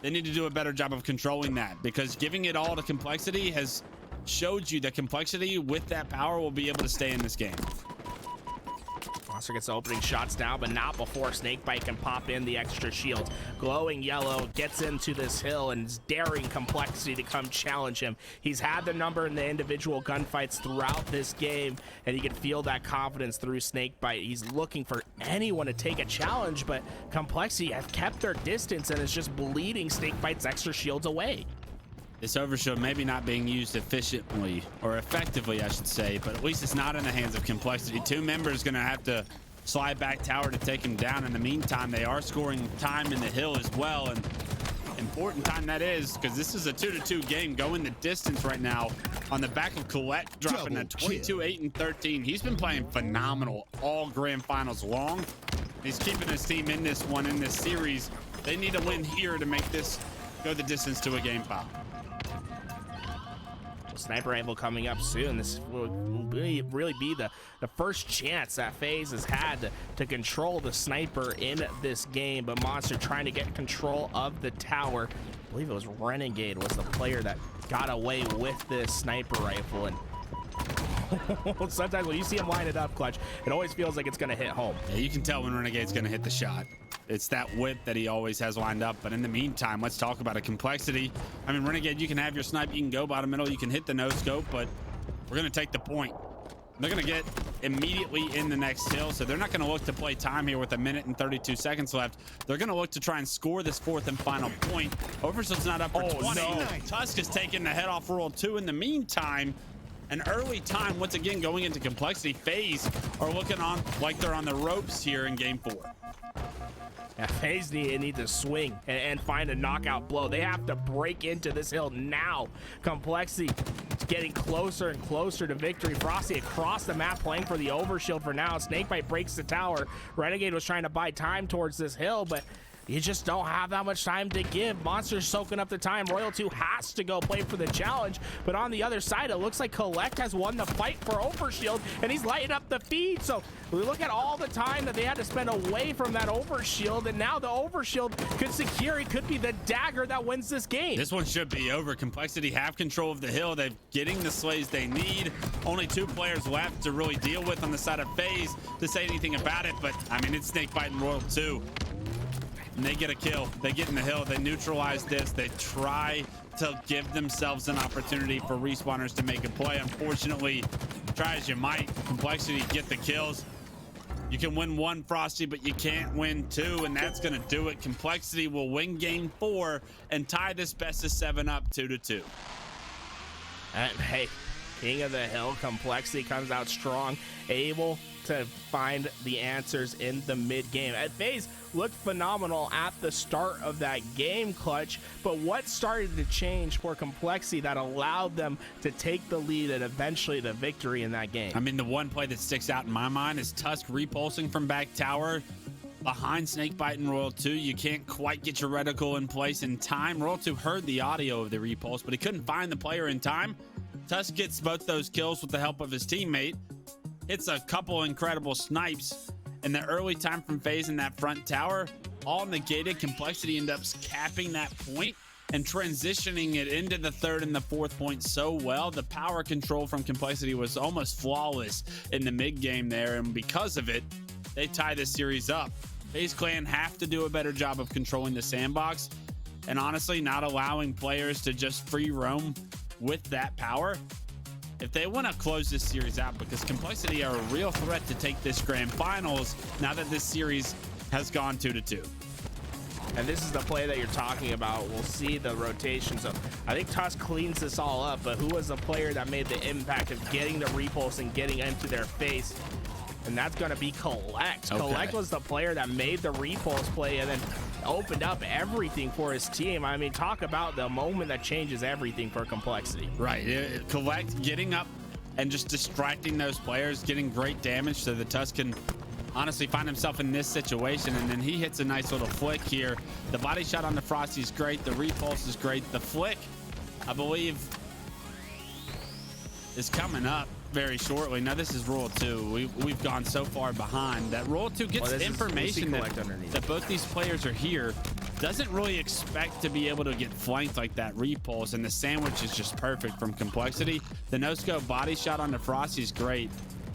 they need to do a better job of controlling that, because giving it all to Complexity has showed you that Complexity with that power will be able to stay in this game. Monster gets the opening shots down, but not before Snakebite can pop in the extra shield. Glowing Yellow gets into this hill and is daring Complexity to come challenge him. He's had the number in the individual gunfights throughout this game, and you can feel that confidence through Snakebite. He's looking for anyone to take a challenge, but Complexity have kept their distance and is just bleeding Snakebite's extra shields away. This Overshield maybe not being used efficiently, or effectively, I should say, but at least it's not in the hands of Complexity. Two members going to have to slide back tower to take him down. In the meantime, they are scoring time in the hill as well, and important time that is, because this is a 2-2 game going the distance right now on the back of Collect, dropping at 22, 8, and 13. He's been playing phenomenal all grand finals long. He's keeping his team in this one, in this series. They need to win here to make this go the distance to a game 5. Sniper rifle coming up soon. This will really be the first chance that FaZe has had to control the sniper in this game, but Monster trying to get control of the tower. I believe it was Renegade was the player that got away with this sniper rifle, and sometimes when you see him line it up, Clutch, it always feels like it's going to hit home. Yeah, you can tell when Renegade's going to hit the shot. It's that whip that he always has lined up. But in the meantime, let's talk about a Complexity. I mean, Renegade, you can have your snipe, you can go bottom middle, you can hit the no scope, but we're going to take the point. They're going to get immediately in the next hill, so they're not going to look to play time here with 1 minute and 32 seconds left. They're going to look to try and score this fourth and final point. Overshield's not up for 20. No. Tusk is taking the head off Royal 2. In the meantime, an early time once again going into Complexity. FaZe are looking on like they're on the ropes here in game 4. Yeah, FaZe need to swing and find a knockout blow. They have to break into this hill now. Complexity getting closer and closer to victory. Frosty across the map playing for the overshield for now. Snakebite breaks the tower. Renegade was trying to buy time towards this hill, but you just don't have that much time to give. Monster's soaking up the time. Royal 2 has to go play for the challenge, but on the other side, it looks like Collect has won the fight for Overshield, and he's lighting up the feed. So we look at all the time that they had to spend away from that Overshield, and now the Overshield could secure. It could be the dagger that wins this game. This one should be over. Complexity have control of the hill. They're getting the slays they need. Only 2 players left to really deal with on the side of FaZe to say anything about it, but I mean, it's Snakebite and Royal 2. And they get a kill. They get in the hill. They neutralize this. They try to give themselves an opportunity for respawners to make a play. Unfortunately, try as you might, Complexity get the kills. You can win 1, Frosty, but you can't win 2, and that's going to do it. Complexity will win game 4 and tie this best of 7 up 2-2. And hey, King of the Hill, Complexity comes out strong, able to find the answers in the mid game. FaZe looked phenomenal at the start of that game, Clutch, but what started to change for Complexity that allowed them to take the lead and eventually the victory in that game? I mean, the one play that sticks out in my mind is Tusk repulsing from back tower behind Snakebite and Royal 2. You can't quite get your reticle in place in time. Royal 2 heard the audio of the repulse, but he couldn't find the player in time. Tusk gets both those kills with the help of his teammate. It's a couple incredible snipes, and the early time from FaZe in that front tower, all negated. Complexity ends up capping that point and transitioning it into the 3rd and the 4th point so well. The power control from Complexity was almost flawless in the mid game there, and because of it, they tie this series up. FaZe Clan have to do a better job of controlling the sandbox and honestly not allowing players to just free roam with that power if they want to close this series out, because Complexity are a real threat to take this grand finals now that this series has gone 2-2. And this is the play that you're talking about. We'll see the rotation. So I think Tusk cleans this all up, but who was the player that made the impact of getting the repulse and getting into their face? And that's going to be Collect. Okay. Collect was the player that made the repulse play and then opened up everything for his team. I mean, talk about the moment that changes everything for Complexity. Right. Collect getting up and just distracting those players, getting great damage so the Tusk can honestly find himself in this situation, and then he hits a nice little flick here. The body shot on the Frosty is great. The repulse is great. The flick, I believe, is coming up very shortly. Now this is Royal 2. We've gone so far behind that Royal 2 gets information that both these players are here. Doesn't really expect to be able to get flanked like that repulse, and the sandwich is just perfect from Complexity. The no-scope body shot on the Frosty is great,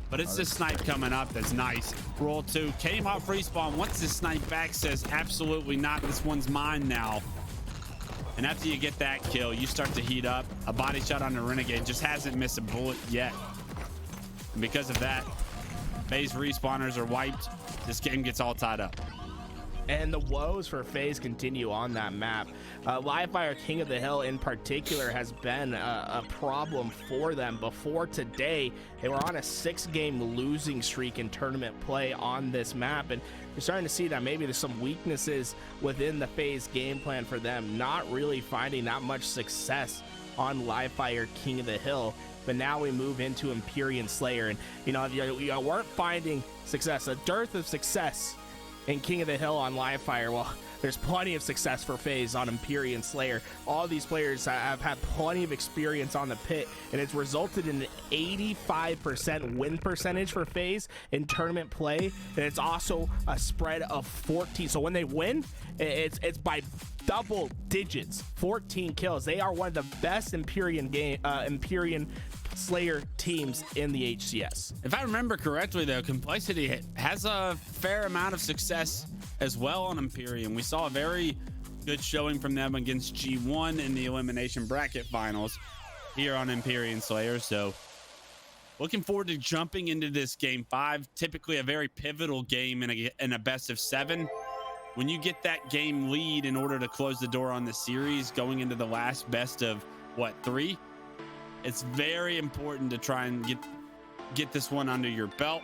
but it's this snipe coming up that's nice. Royal 2 came off respawn. Once the snipe back says, absolutely not, this one's mine now. And after you get that kill, you start to heat up. A body shot on the Renegade just hasn't missed a bullet yet. And because of that, FaZe respawners are wiped. This game gets all tied up. And the woes for FaZe continue on that map. Livefire King of the Hill in particular has been a problem for them. Before today, they were on a 6-game losing streak in tournament play on this map, and you're starting to see that maybe there's some weaknesses within the FaZe game plan for them, not really finding that much success on Livefire King of the Hill. But now we move into Empyrean Slayer, and you know, you weren't finding success, a dearth of success in King of the Hill on Livefire. Well, there's plenty of success for FaZe on Empyrean Slayer. All these players have had plenty of experience on the pit, and it's resulted in an 85% win percentage for FaZe in tournament play, and it's also a spread of 14. So when they win, it's by double digits, 14 kills. They are one of the best Empyrean Slayer teams in the HCS. If I remember correctly, though, Complexity has a fair amount of success as well on Empyrean. We saw a very good showing from them against G1 in the elimination bracket finals here on Empyrean Slayer. So looking forward to jumping into this game 5, typically a very pivotal game in a best of 7. When you get that game lead in order to close the door on the series going into the last best of 3, it's very important to try and get this one under your belt.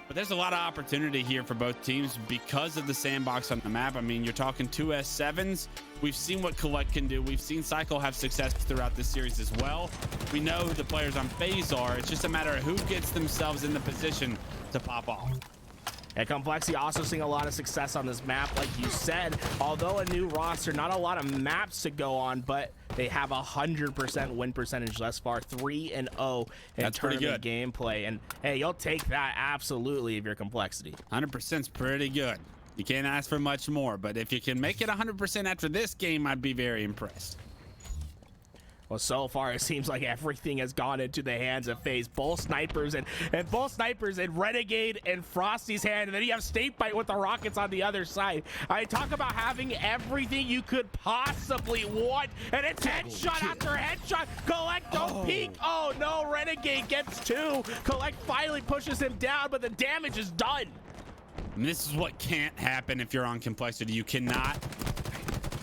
But there's a lot of opportunity here for both teams because of the sandbox on the map. I mean, you're talking 2 S7s. We've seen what Collect can do. We've seen Cycle have success throughout this series as well. We know who the players on FaZe are. It's just a matter of who gets themselves in the position to pop off. And Complexity also seeing a lot of success on this map, like you said. Although a new roster, not a lot of maps to go on, but they have 100% win percentage thus far, 3-0 in tournament gameplay. And hey, you'll take that absolutely if you're Complexity. 100% is pretty good. You can't ask for much more, but if you can make it 100% after this game, I'd be very impressed. Well, so far it seems like everything has gone into the hands of FaZe. Both snipers and Renegade and Frosty's hand, and then you have Snakebite with the rockets on the other side. I talk about having everything you could possibly want, and it's headshot after headshot. Collect, don't peek. Oh no, Renegade gets 2. Collect finally pushes him down, but the damage is done. And this is what can't happen if you're on Complexity. You cannot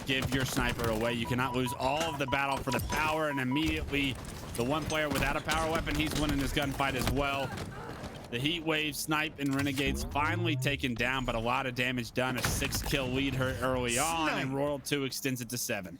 give your sniper away. You cannot lose all of the battle for the power, and immediately the one player without a power weapon, he's winning this gunfight as well. The heat wave snipe and Renegade's finally taken down, but a lot of damage done. A 6-kill lead her early on, and Royal 2 extends it to 7.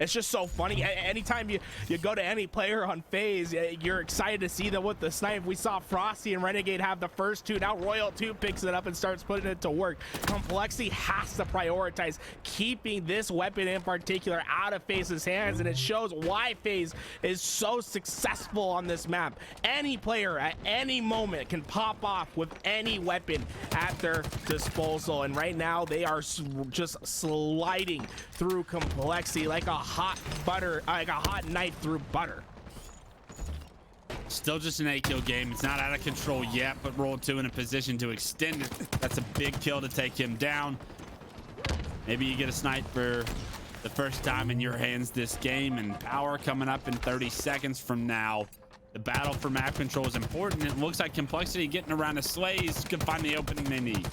It's just so funny. Anytime you go to any player on FaZe, you're excited to see them with the snipe. We saw Frosty and Renegade have the first 2. Now Royal 2 picks it up and starts putting it to work. Complexity has to prioritize keeping this weapon in particular out of FaZe's hands, and it shows why FaZe is so successful on this map. Any player at any moment can pop off with any weapon at their disposal, and right now they are just sliding through Complexity like a hot knife through butter. Still just an 8-kill game. It's not out of control yet, but Roll 2 in a position to extend it. That's a big kill to take him down. Maybe you get a snipe for the first time in your hands this game, and power coming up in 30 seconds from now. The battle for map control is important. It looks like Complexity getting around the Slays could find the opening they need.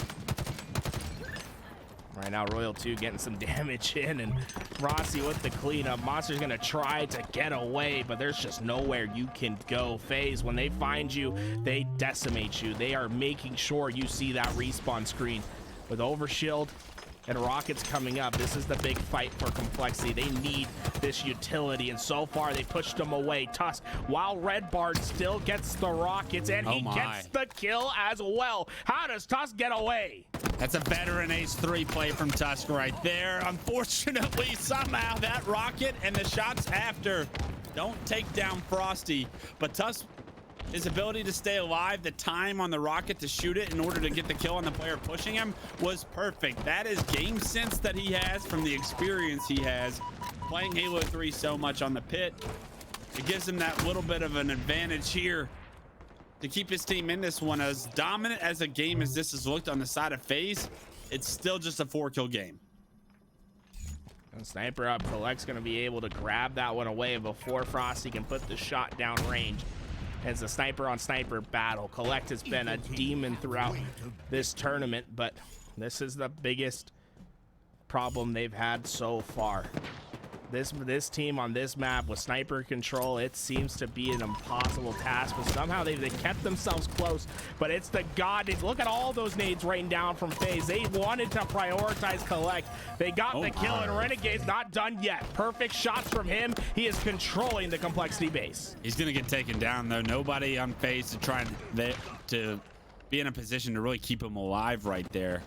Right now, Royal 2 getting some damage in, and Rossi with the cleanup. Monster's gonna try to get away, but there's just nowhere you can go. FaZe, when they find you, they decimate you. They are making sure you see that respawn screen. With Overshield and rockets coming up, this is the big fight for Complexity. They need this utility, and so far they pushed them away. Tusk, while Red Bard still gets the rockets, and he gets the kill as well. How does Tusk get away? That's a veteran ace-3 play from Tusk right there. Unfortunately, somehow that rocket and the shots after don't take down Frosty, but Tusk, his ability to stay alive, the time on the rocket to shoot it in order to get the kill on the player pushing him was perfect. That is game sense that he has from the experience he has playing Halo 3 so much on the pit. It gives him that little bit of an advantage here to keep his team in this one. As dominant as a game as this has looked on the side of FaZe, it's still just a 4-kill game. And Sniper up, Collect's gonna be able to grab that one away before Frosty can put the shot down range. It's a sniper on sniper battle. Collect has been a demon throughout this tournament, but this is the biggest problem they've had so far. This team on this map with sniper control, it seems to be an impossible task, but somehow they kept themselves close. But it's the god. Look at all those nades raining down from FaZe. They wanted to prioritize Collect. They got the kill, and Renegade's not done yet. Perfect shots from him. He is controlling the Complexity base. He's gonna get taken down though. Nobody on FaZe to try to be in a position to really keep him alive right there.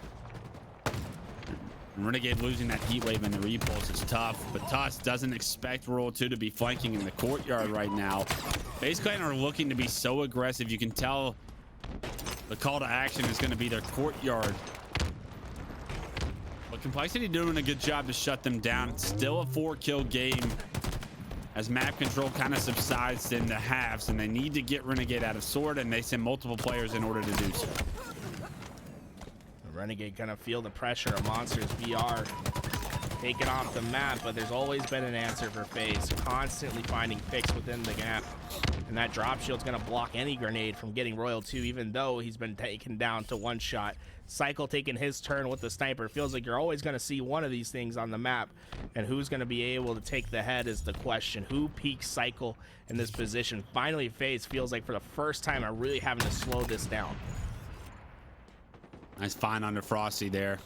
And Renegade losing that heat wave in the repulse is tough, but Tusk doesn't expect Royal 2 to be flanking in the courtyard right now. FaZe Clan are looking to be so aggressive. You can tell the call to action is going to be their courtyard. But Complexity doing a good job to shut them down. It's still a 4-kill game as map control kind of subsides into halves, and they need to get Renegade out of sword, and they send multiple players in order to do so. Renegade gonna feel the pressure of Monsters VR taken off the map, but there's always been an answer for FaZe, constantly finding picks within the gap, and that drop shield's gonna block any grenade from getting Royal 2, even though he's been taken down to one shot. Cycle taking his turn with the sniper. Feels like you're always gonna see one of these things on the map, and who's gonna be able to take the head is the question. Who peaks Cycle in this position? Finally, FaZe feels like for the first time are really having to slow this down. Nice find under Frosty there.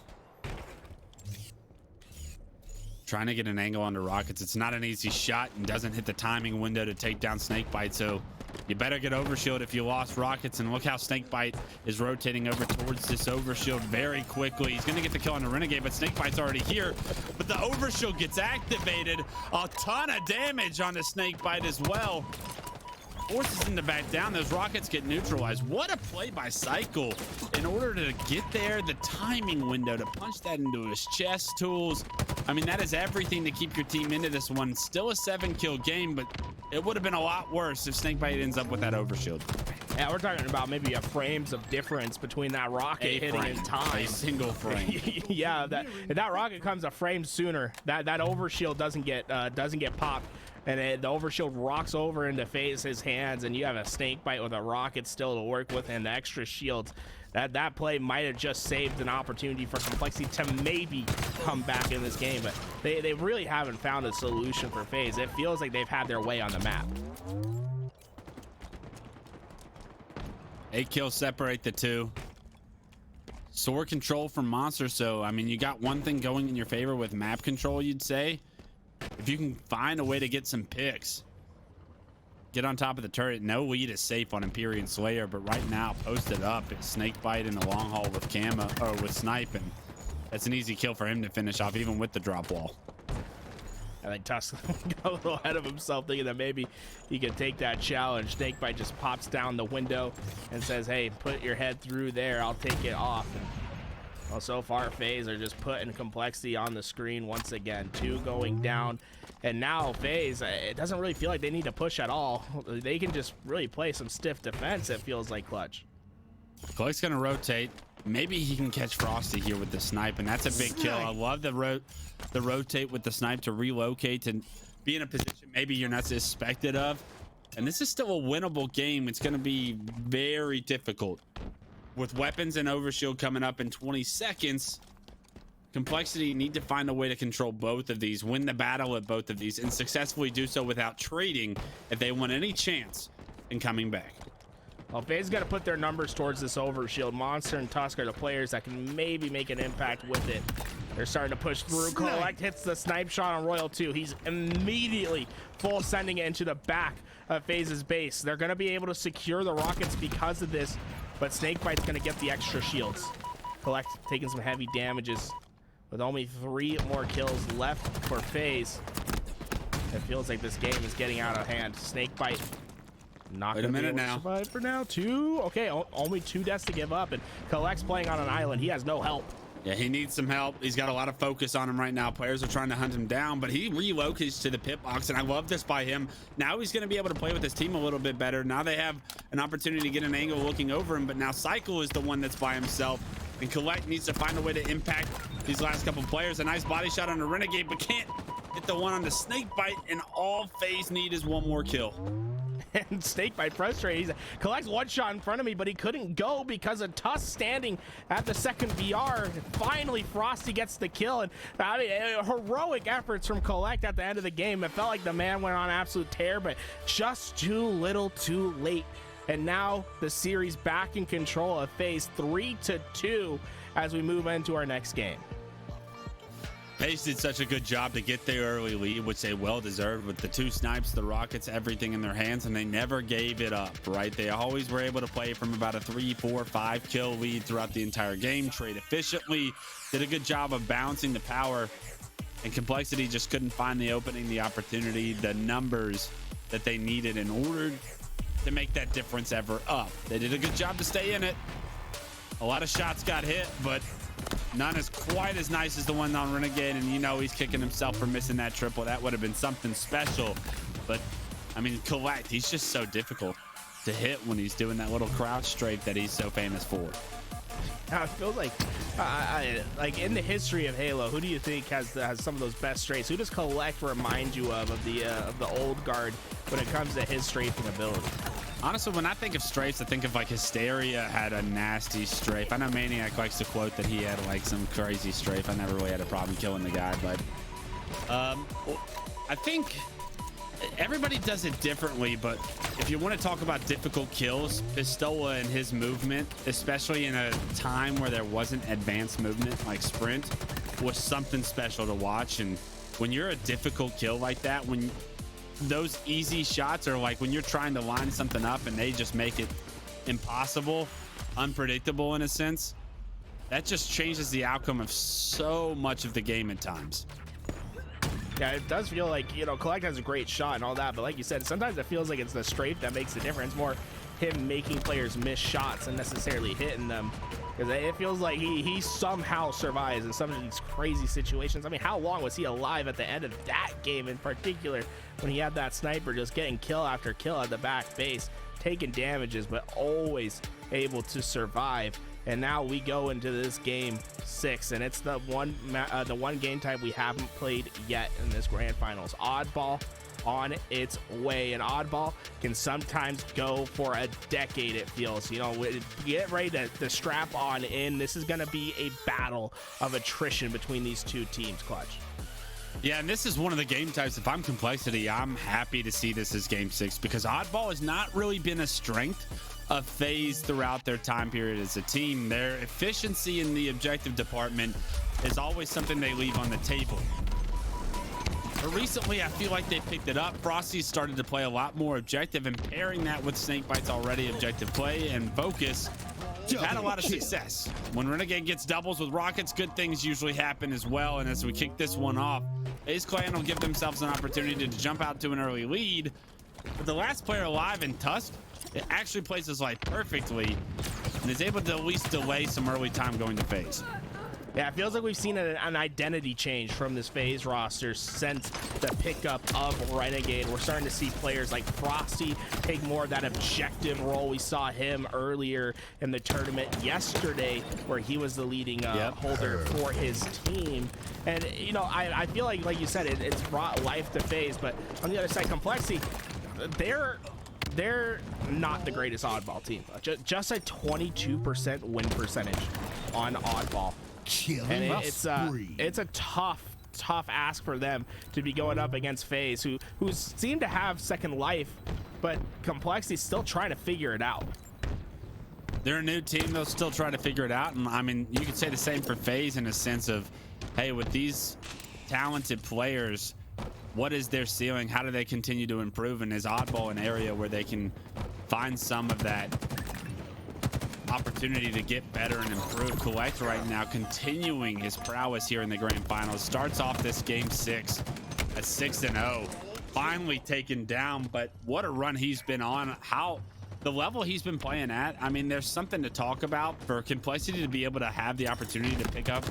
Trying to get an angle onto Rockets. It's not an easy shot and doesn't hit the timing window to take down Snakebite, so you better get overshield if you lost Rockets. And look how Snakebite is rotating over towards this overshield very quickly. He's gonna get the kill on the Renegade, but Snakebite's already here. But the overshield gets activated. A ton of damage on the Snakebite as well. Forces him to back down. Those Rockets get neutralized. What a play by Cycle in order to get there. The timing window to punch that into his chest tools. I mean, that is everything to keep your team into this one. Still a 7-kill game, but it would have been a lot worse if Snakebite ends up with that overshield. Yeah, we're talking about maybe a frames of difference between that rocket hitting in time. A single frame. Yeah, if that rocket comes a frame sooner, that overshield doesn't get popped. And the overshield rocks over into FaZe's hands, and you have a Snakebite with a rocket still to work with and the extra shields. That play might have just saved an opportunity for Complexity to maybe come back in this game, but they really haven't found a solution for FaZe. It feels like they've had their way on the map. 8 kills separate the two. Sword control from Monster, so I mean, you got one thing going in your favor with map control, you'd say. If you can find a way to get some picks, get on top of the turret. No lead is safe on Empyrean Slayer, but right now posted up it's Snakebite in the long haul with Camo or with Snipe, and that's an easy kill for him to finish off even with the drop wall. I think Tusk got a little ahead of himself, thinking that maybe he could take that challenge. Snakebite just pops down the window and says, hey, put your head through there, I'll take it off. And, well, so far FaZe are just putting Complexity on the screen once again. 2 going down, and now FaZe, it doesn't really feel like they need to push at all. They can just really play some stiff defense, it feels like, Clutch. Clutch's gonna rotate. Maybe he can catch Frosty here with the snipe, and that's a big kill. I love the rotate with the snipe to relocate and be in a position maybe you're not suspected of. And this is still a winnable game. It's gonna be very difficult. With weapons and overshield coming up in 20 seconds, Complexity need to find a way to control both of these, win the battle at both of these, and successfully do so without trading if they want any chance in coming back. Well, FaZe's got to put their numbers towards this overshield. Monster and Tusk are the players that can maybe make an impact with it. They're starting to push through. Collect hits the snipe shot on Royal 2. He's immediately full sending it into the back of FaZe's base. They're going to be able to secure the rockets because of this, but Snakebite's going to get the extra shields. Collect taking some heavy damages with only 3 more kills left for FaZe. It feels like this game is getting out of hand. Snakebite not Wait a minute now. Survive for now. 2. Okay, only 2 deaths to give up, and Collect's playing on an island. He has no help. Yeah, he needs some help. He's got a lot of focus on him right now. Players are trying to hunt him down, but he relocates to the pit box, and I love this by him. Now he's going to be able to play with his team a little bit better. Now they have an opportunity to get an angle looking over him, but now Cycle is the one that's by himself, and Collect needs to find a way to impact these last couple players. A nice body shot on the Renegade, but can't hit the one on the Snakebite, and all FaZe need is 1 more kill. And Snakebite frustrated. He collects 1 shot in front of me, but he couldn't go because of Tusk standing at the second VR. Finally, Frosty gets the kill, and I mean, heroic efforts from Collect at the end of the game. It felt like the man went on absolute tear, but just too little, too late. And now the series back in control of FaZe, 3-2 as we move into our next game. FaZe did such a good job to get their early lead, which they well deserved, with the 2 snipes, the rockets, everything in their hands, and they never gave it up, right? They always were able to play from about a 3, 4, 5 kill lead throughout the entire game, trade efficiently, did a good job of balancing the power, and Complexity just couldn't find the opening, the opportunity, the numbers that they needed in order to make that difference ever up. They did a good job to stay in it. A lot of shots got hit, but none is quite as nice as the one on Renegade, and you know he's kicking himself for missing that triple. That would have been something special. But I mean, Collect, he's just so difficult to hit when he's doing that little crouch strafe that he's so famous for. I feel like, like in the history of Halo, who do you think has some of those best strafes? Who does Collect remind you of the old guard when it comes to his strafing ability? Honestly, when I think of strafes, I think of like Hysteria had a nasty strafe. I know Maniac likes to quote that he had like some crazy strafe. I never really had a problem killing the guy, but I think everybody does it differently. But if you want to talk about difficult kills, Pistola and his movement, especially in a time where there wasn't advanced movement like sprint, was something special to watch. And when you're a difficult kill like that, when those easy shots are like when you're trying to line something up and they just make it impossible, unpredictable in a sense, that just changes the outcome of so much of the game at times. Yeah, it does feel like, you know, Collect has a great shot and all that, but like you said, sometimes it feels like it's the strafe that makes the difference, more him making players miss shots and necessarily hitting them, because it feels like he somehow survives in some of these crazy situations. I mean, how long was he alive at the end of that game in particular when he had that sniper just getting kill after kill at the back base, taking damages, but always able to survive? And now we go into this game 6, and it's the one game type we haven't played yet in this grand finals. Oddball on its way, and Oddball can sometimes go for a decade, it feels. You know, get ready to strap on in. This is going to be a battle of attrition between these two teams, Clutch. Yeah, and this is one of the game types, if I'm Complexity, I'm happy to see this as game 6, because Oddball has not really been a strength of FaZe throughout their time period as a team. Their efficiency in the objective department is always something they leave on the table. But recently, I feel like they picked it up. Frosty started to play a lot more objective, and pairing that with Snakebite's already objective play and focus, you've had a lot of success. When Renegade gets doubles with rockets, good things usually happen as well. And as we kick this one off, FaZe Clan will give themselves an opportunity to jump out to an early lead. But the last player alive in Tusk, it actually plays his life perfectly and is able to at least delay some early time going to FaZe. Yeah, it feels like we've seen an identity change from this FaZe roster since the pickup of Renegade. We're starting to see players like Frosty take more of that objective role. We saw him earlier in the tournament yesterday where he was the leading holder for his team. And, you know, I feel like you said, it's brought life to FaZe. But on the other side, Complexity, they're not the greatest Oddball team. Just a 22% win percentage on Oddball. And it's a tough ask for them to be going up against FaZe, who seem to have second life, but Complexity's still trying to figure it out. They're a new team, they'll still try to figure it out. And I mean, you could say the same for FaZe in a sense of, hey, with these talented players, what is their ceiling? How do they continue to improve? And is Oddball an area where they can find some of that opportunity to get better and improve? Collect right now continuing his prowess here in the grand finals. Starts off this game 6 at 6-0, finally taken down. But what a run he's been on. How the level he's been playing at, I mean, there's something to talk about for Complexity to be able to have the opportunity to pick up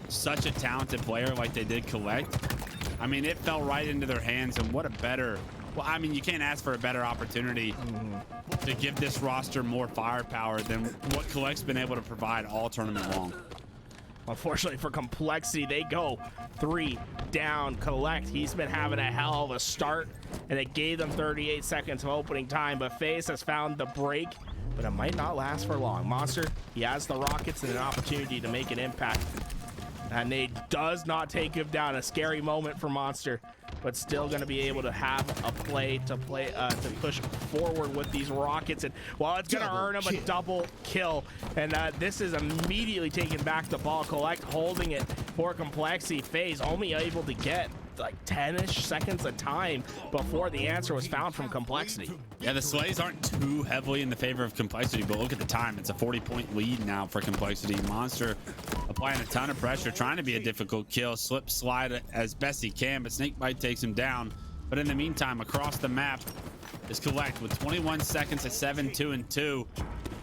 such a talented player like they did Collect. I mean, it fell right into their hands, and what a better, well, I mean, you can't ask for a better opportunity to give this roster more firepower than what Collect's been able to provide all tournament long. Unfortunately for Complexity, they go 3 down. Collect, he's been having a hell of a start, and it gave them 38 seconds of opening time, but FaZe has found the break, but it might not last for long. Monster, he has the rockets and an opportunity to make an impact. And they does not take him down. A scary moment for Monster, but still going to be able to have a play to push forward with these rockets. And while it's going to earn him a double kill, and this is immediately taking back the ball. Collect holding it for Complexity. FaZe only able to get like 10-ish seconds of time before the answer was found from Complexity. Yeah, the slays aren't too heavily in the favor of Complexity, but look at the time. It's a 40-point lead now for Complexity. Monster applying a ton of pressure, trying to be a difficult kill, slip slide as best he can, but Snakebite takes him down. But in the meantime, across the map is Collect with 21 seconds at 7-2-2,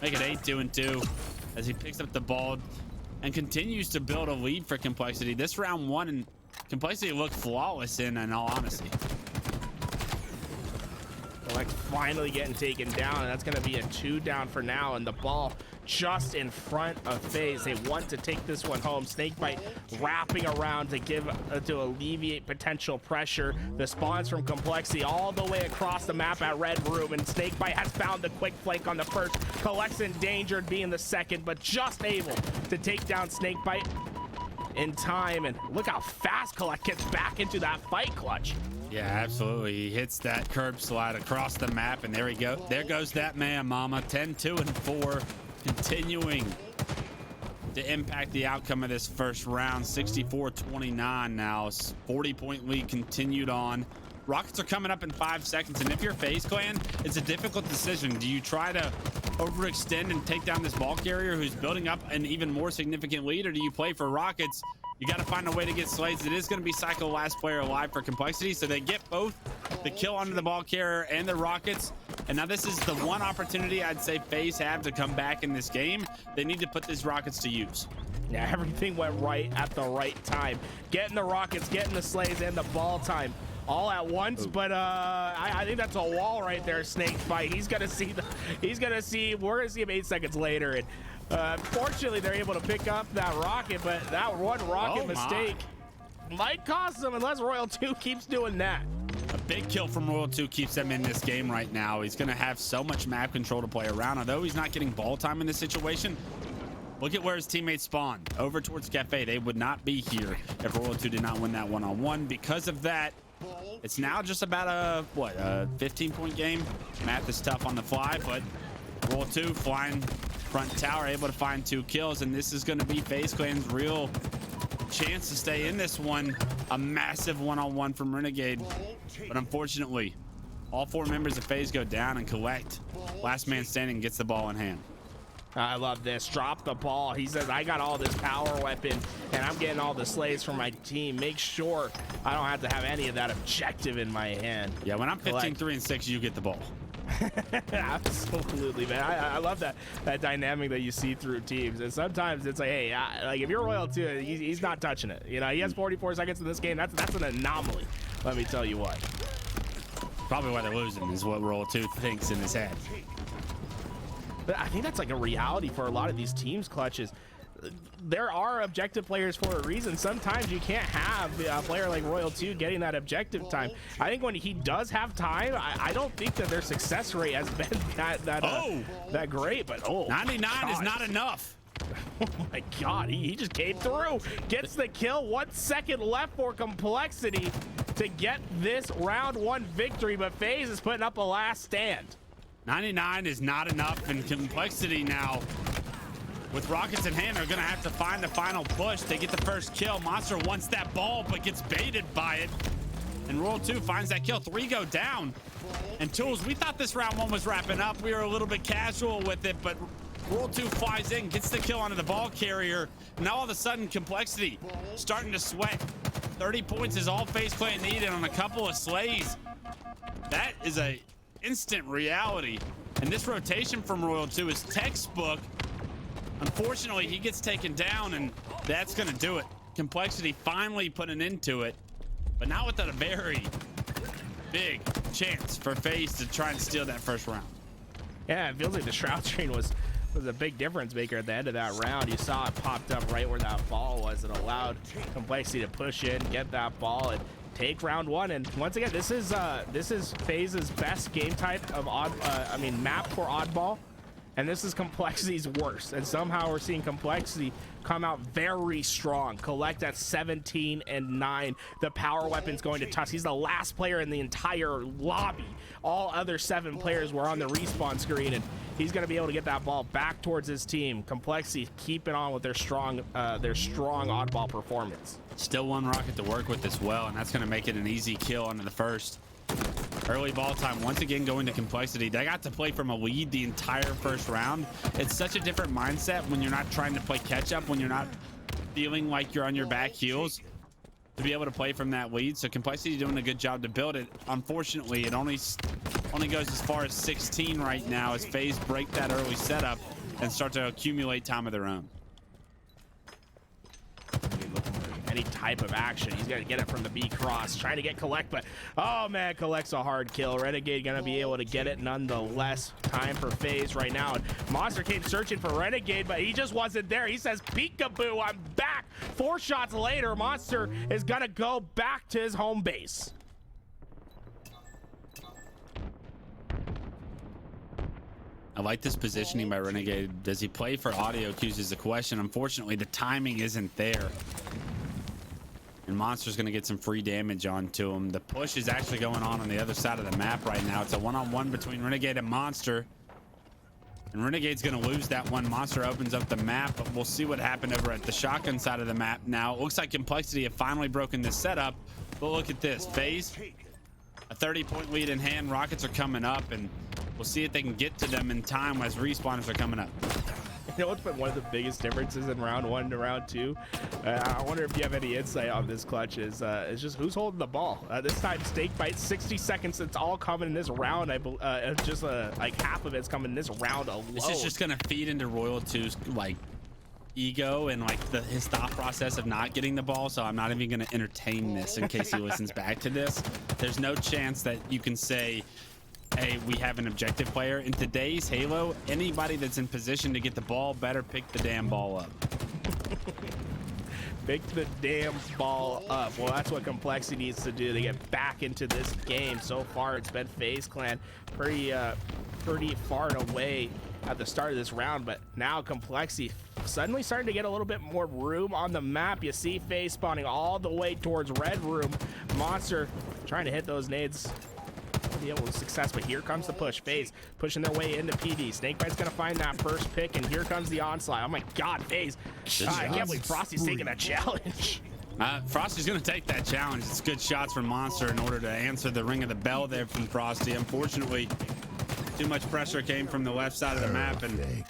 make it 8-2-2 as he picks up the ball and continues to build a lead for Complexity. This round 1, and Complexity looked flawless in all honesty. Collect finally getting taken down, and that's going to be a 2 down for now, and the ball just in front of FaZe. They want to take this one home. Snakebite wrapping around to alleviate potential pressure. The spawns from Complexity all the way across the map at Red Room, and Snakebite has found the quick flank on the first. Collect's endangered being the second, but just able to take down Snakebite in time. And look how fast Collect gets back into that fight, Clutch. Yeah, absolutely. He hits that curb slide across the map, and there we go. There goes that man, mama. 10-2-4, continuing to impact the outcome of this first round. 64-29 now. 40-point lead continued on. Rockets are coming up in 5 seconds, and if you're FaZe Clan, it's a difficult decision. Do you try to overextend and take down this ball carrier who's building up an even more significant lead, or do you play for Rockets? You got to find a way to get slates. It is going to be Psycho last player alive for Complexity, so they get both the kill onto the ball carrier and the Rockets. And now this is the one opportunity I'd say FaZe have to come back in this game. They need to put these Rockets to use. Yeah, everything went right at the right time. Getting the Rockets, getting the slays, and the ball time all at once. Ooh. But I think that's a wall right there. Snakebite. He's gonna see we're gonna see him 8 seconds later, and fortunately they're able to pick up that rocket, but that one rocket mistake might cost them unless Royal 2 keeps doing that. A big kill from Royal 2 keeps them in this game right now. He's gonna have so much map control to play around. Although he's not getting ball time in this situation, look at where his teammates spawned, over towards Cafe. They would not be here if Royal 2 did not win that one-on-one. Because of that, it's now just about a 15-point game. Math is tough on the fly, but Royal 2 flying front tower, able to find 2 kills, and this is going to be FaZe Clan's real chance to stay in this one. A massive one-on-one from Renegade, but unfortunately, all 4 members of FaZe go down, and Collect, last man standing, gets the ball in hand. I love this. Drop the ball. He says, I got all this power weapon, and I'm getting all the slays for my team. Make sure I don't have to have any of that objective in my hand. Yeah, when I'm 15-3-6, you get the ball. Absolutely, man. I love that dynamic that you see through teams. And sometimes it's like, hey, like if you're Royal 2, he's not touching it. You know, he has 44 seconds in this game. That's an anomaly. Let me tell you what. Probably why they're losing is what Royal 2 thinks in his head. But I think that's like a reality for a lot of these teams, Clutches. There are objective players for a reason. Sometimes you can't have a player like Royal 2 getting that objective time. I think when he does have time, I don't think that their success rate has been that great. But 99 is not enough. Oh my God, he just came through. Gets the kill. 1 second left for Complexity to get this round 1 victory. But FaZe is putting up a last stand. 99 is not enough, and Complexity now, with rockets in hand, are going to have to find the final push to get the first kill. Monster wants that ball, but gets baited by it. And Royal 2 finds that kill. 3 go down. And Tools, we thought this round 1 was wrapping up. We were a little bit casual with it, but Royal 2 flies in, gets the kill onto the ball carrier. Now all of a sudden, Complexity starting to sweat. 30 points is all FaZe Clan needed on a couple of slays. That is a instant reality, and this rotation from Royal 2 is textbook. Unfortunately, he gets taken down, and that's gonna do it. Complexity finally put an end to it, but not without a very big chance for FaZe to try and steal that first round. Yeah, it feels like the Shroud Train was a big difference maker at the end of that round. You saw it popped up right where that ball was. It allowed Complexity to push in, get that ball, and take round 1. And once again, this is FaZe's best game type of map for oddball, and this is Complexity's worst. And somehow we're seeing Complexity come out very strong. Collect at 17-9. The power weapon's going to Tusk. He's the last player in the entire lobby. All other 7 players were on the respawn screen, and he's going to be able to get that ball back towards his team. Complexity keeping on with their strong oddball performance. Still 1 rocket to work with as well, and that's going to make it an easy kill onto the first. Early ball time once again going to Complexity. They got to play from a lead the entire first round. It's such a different mindset when you're not trying to play catch up, when you're not feeling like you're on your back heels, to be able to play from that lead. So Complexity doing a good job to build it. Unfortunately, it only goes as far as 16 right now as FaZe break that early setup and start to accumulate time of their own. any type of action. He's gonna get it from the B cross, trying to get Collect, but oh man, Collect's a hard kill. Renegade gonna be able to get it nonetheless. Time for FaZe right now. And Monster came searching for Renegade, but he just wasn't there. He says, peekaboo, I'm back. 4 shots later, Monster is gonna go back to his home base. I like this positioning by Renegade. Does he play for audio cues is the question. Unfortunately, the timing isn't there. And Monster's going to get some free damage onto him. The push is actually going on the other side of the map right now. It's a one-on-one between Renegade and Monster. And Renegade's going to lose that one. Monster opens up the map, but we'll see what happened over at the shotgun side of the map now. It looks like Complexity have finally broken this setup. But look at this. FaZe, a 30-point lead in hand. Rockets are coming up, and we'll see if they can get to them in time as respawners are coming up. You know what's been one of the biggest differences in round 1 to round 2? I wonder if you have any insight on this, Clutch. Is just who's holding the ball. This time, Snakebite, 60 seconds. It's all coming in this round. Just like half of it's coming in this round alone. This is just gonna feed into Royal 2's like ego and like his thought process of not getting the ball. So I'm not even gonna entertain this in case he listens back to this. There's no chance that you can say, hey, we have an objective player. In today's Halo, anybody that's in position to get the ball better pick the damn ball up. Pick the damn ball up. Well, that's what Complexity needs to do to get back into this game. So far, it's been FaZe Clan pretty far and away at the start of this round, but now Complexity suddenly starting to get a little bit more room on the map. You see FaZe spawning all the way towards Red Room. Monster trying to hit those nades. Be able to success, but here comes the push. FaZe pushing their way into PD. Snakebite's gonna find that first pick, and here comes the onslaught. Oh my god, FaZe. I can't believe Frosty's taking that challenge. Frosty's gonna take that challenge. It's good shots from Monster in order to answer the ring of the bell there from Frosty. Unfortunately, too much pressure came from the left side of the map, and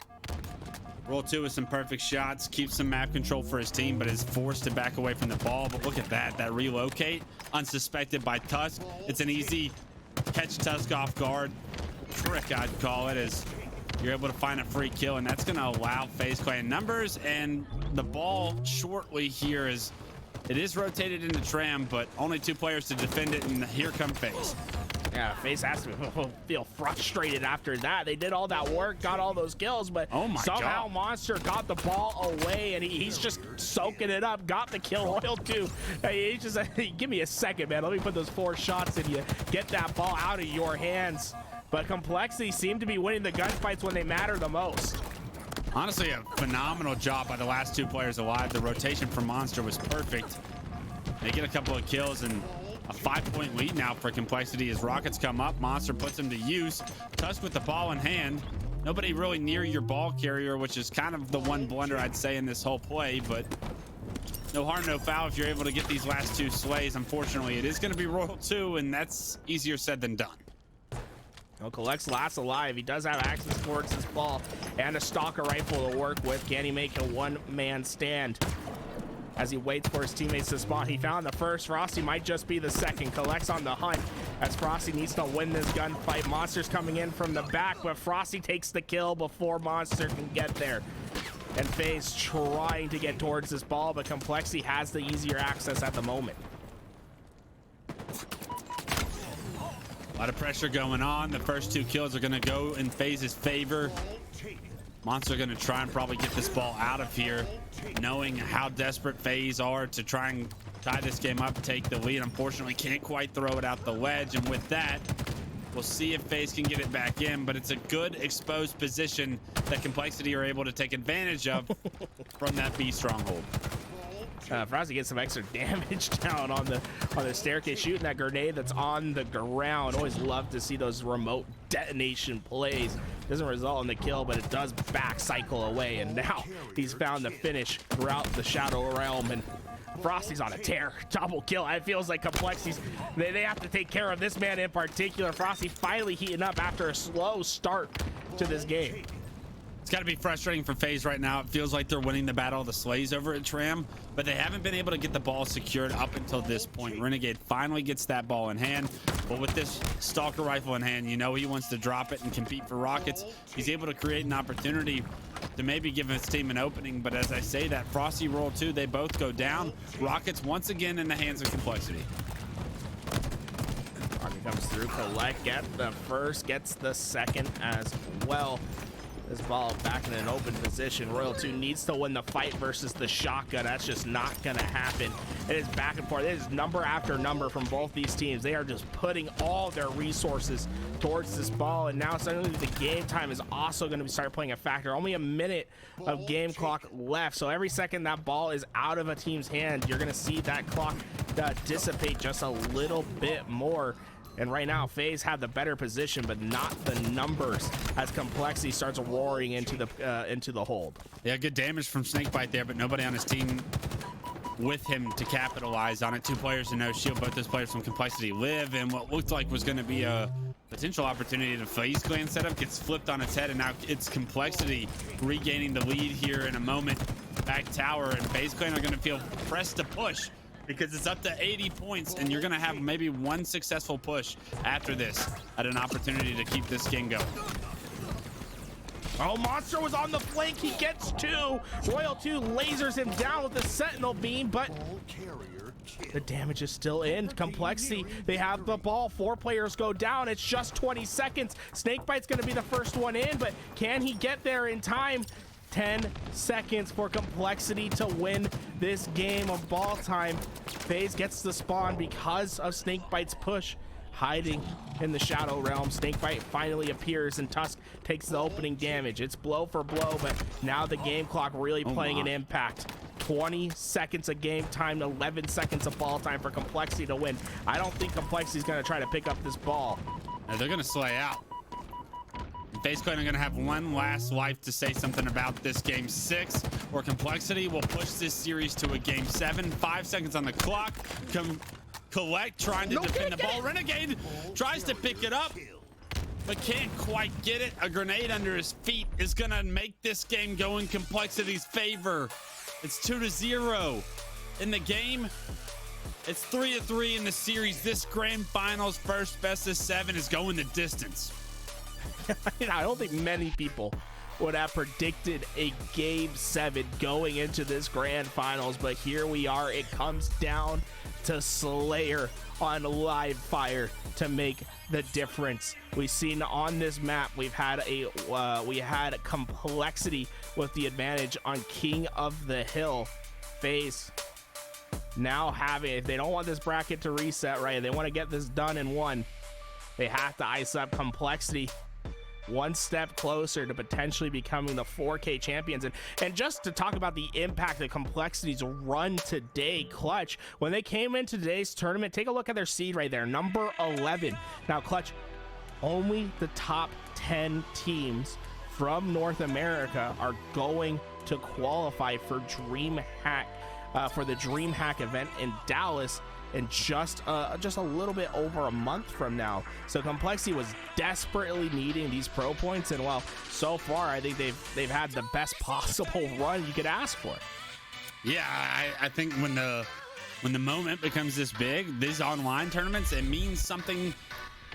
Roll 2 with some perfect shots, keeps some map control for his team, but is forced to back away from the ball. But look at that relocate, unsuspected by Tusk. It's an easy catch Tusk off guard trick, I'd call it, as you're able to find a free kill, and that's going to allow FaZe Clan numbers. And the ball shortly here is it is rotated into Tram, but only 2 players to defend it, and here come FaZe. Yeah, FaZe has to feel frustrated after that. They did all that work, got all those kills, but somehow Monster got the ball away, and he's just soaking it up. Got the kill. Royal 2. He just give me a second, man. Let me put those 4 shots in you. Get that ball out of your hands. But Complexity seemed to be winning the gunfights when they matter the most. Honestly, a phenomenal job by the last 2 players alive. The rotation for Monster was perfect. They get a couple of kills, and a 5-point lead now for Complexity as Rockets come up. Monster puts them to use. Tusk with the ball in hand. Nobody really near your ball carrier, which is kind of the one blunder I'd say in this whole play, but no harm, no foul if you're able to get these last 2 slays. Unfortunately, it is going to be Royal 2, and that's easier said than done. Well, Collect's last alive. He does have access towards his ball and a stalker rifle to work with. Can he make a one-man stand? As he waits for his teammates to spawn, he found the first. Frosty might just be the second. Collect's on the hunt as Frosty needs to win this gunfight. Monster's coming in from the back, but Frosty takes the kill before Monster can get there. And FaZe trying to get towards this ball, but Complexity has the easier access at the moment. A lot of pressure going on. The first 2 kills are going to go in FaZe's favor. Monster going to try and probably get this ball out of here, knowing how desperate FaZe are to try and tie this game up, take the lead. Unfortunately, can't quite throw it out the wedge, and with that, we'll see if FaZe can get it back in, but it's a good exposed position that Complexity are able to take advantage of from that B stronghold. Frosty gets some extra damage down on the staircase, shooting that grenade that's on the ground. Always love to see those remote detonation plays. Doesn't result in the kill, but it does back cycle away, and now he's found the finish throughout the Shadow Realm, and Frosty's on a tear. Double kill. It feels like Complexity's, they have to take care of this man in particular. Frosty finally heating up after a slow start to this game. It's got to be frustrating for FaZe right now. It feels like they're winning the battle of the slays over at Tram, but they haven't been able to get the ball secured up until this point. Renegade finally gets that ball in hand, but with this stalker rifle in hand, you know he wants to drop it and compete for rockets. He's able to create an opportunity to maybe give his team an opening. But as I say that, Frosty roll 2, they both go down. Rockets once again in the hands of Complexity. Rocket comes through, Collect gets the first, gets the second as well. This ball back in an open position. Royal 2 needs to win the fight versus the shotgun. That's just not gonna happen. It is back and forth. It is number after number from both these teams. They are just putting all their resources towards this ball, and now suddenly the game time is also going to start playing a factor. Only a minute of game clock left, so every second that ball is out of a team's hand, you're going to see that clock dissipate just a little bit more. And right now, FaZe have the better position, but not the numbers as Complexity starts roaring into the hold. Yeah, good damage from Snakebite there, but nobody on his team with him to capitalize on it. 2 players and no shield. Both those players from Complexity live, and what looked like was going to be a potential opportunity to FaZe clan setup gets flipped on its head, and now it's Complexity regaining the lead here in a moment. Back tower, and FaZe clan are going to feel pressed to push, because it's up to 80 points, and you're going to have maybe one successful push after this at an opportunity to keep this game going. Oh, Monster was on the flank. He gets 2. Royal 2 lasers him down with the Sentinel beam, but the damage is still in. Complexity, they have the ball. 4 players go down. It's just 20 seconds. Snakebite's going to be the first one in, but can he get there in time? 10 seconds for Complexity to win this game of ball time. FaZe gets the spawn because of Snakebite's push. Hiding in the Shadow Realm, Snakebite finally appears, and Tusk takes the opening damage. It's blow for blow, but now the game clock really playing an impact. 20 seconds of game time, 11 seconds of ball time for Complexity to win. I don't think Complexity is going to try to pick up this ball. Now they're going to slay out. FaZe clan are going to have one last life to say something about this game 6, where Complexity will push this series to a game 7. 5 seconds on the clock. Collect trying to defend the ball. Renegade tries to pick it up, but can't quite get it. A grenade under his feet is going to make this game go in Complexity's favor. It's 2-0 in the game. It's 3-3 in the series. This grand finals first best of 7 is going the distance. I don't think many people would have predicted a game 7 going into this grand finals, but here we are. It comes down to Slayer on live fire to make the difference. We've seen on this map we had Complexity with the advantage on King of the Hill. FaZe now having, if they don't want this bracket to reset, right, they want to get this done in one, they have to ice up Complexity one step closer to potentially becoming the 4K champions. And just to talk about the impact of Complexity's run today, Clutch, when they came into today's tournament, take a look at their seed right there, number 11. Now, Clutch, only the top 10 teams from North America are going to qualify for DreamHack, for the DreamHack event in Dallas in just a little bit over a month from now. So Complexity was desperately needing these pro points, and well, so far I think they've had the best possible run you could ask for. Yeah, I think when the moment becomes this big, these online tournaments, it means something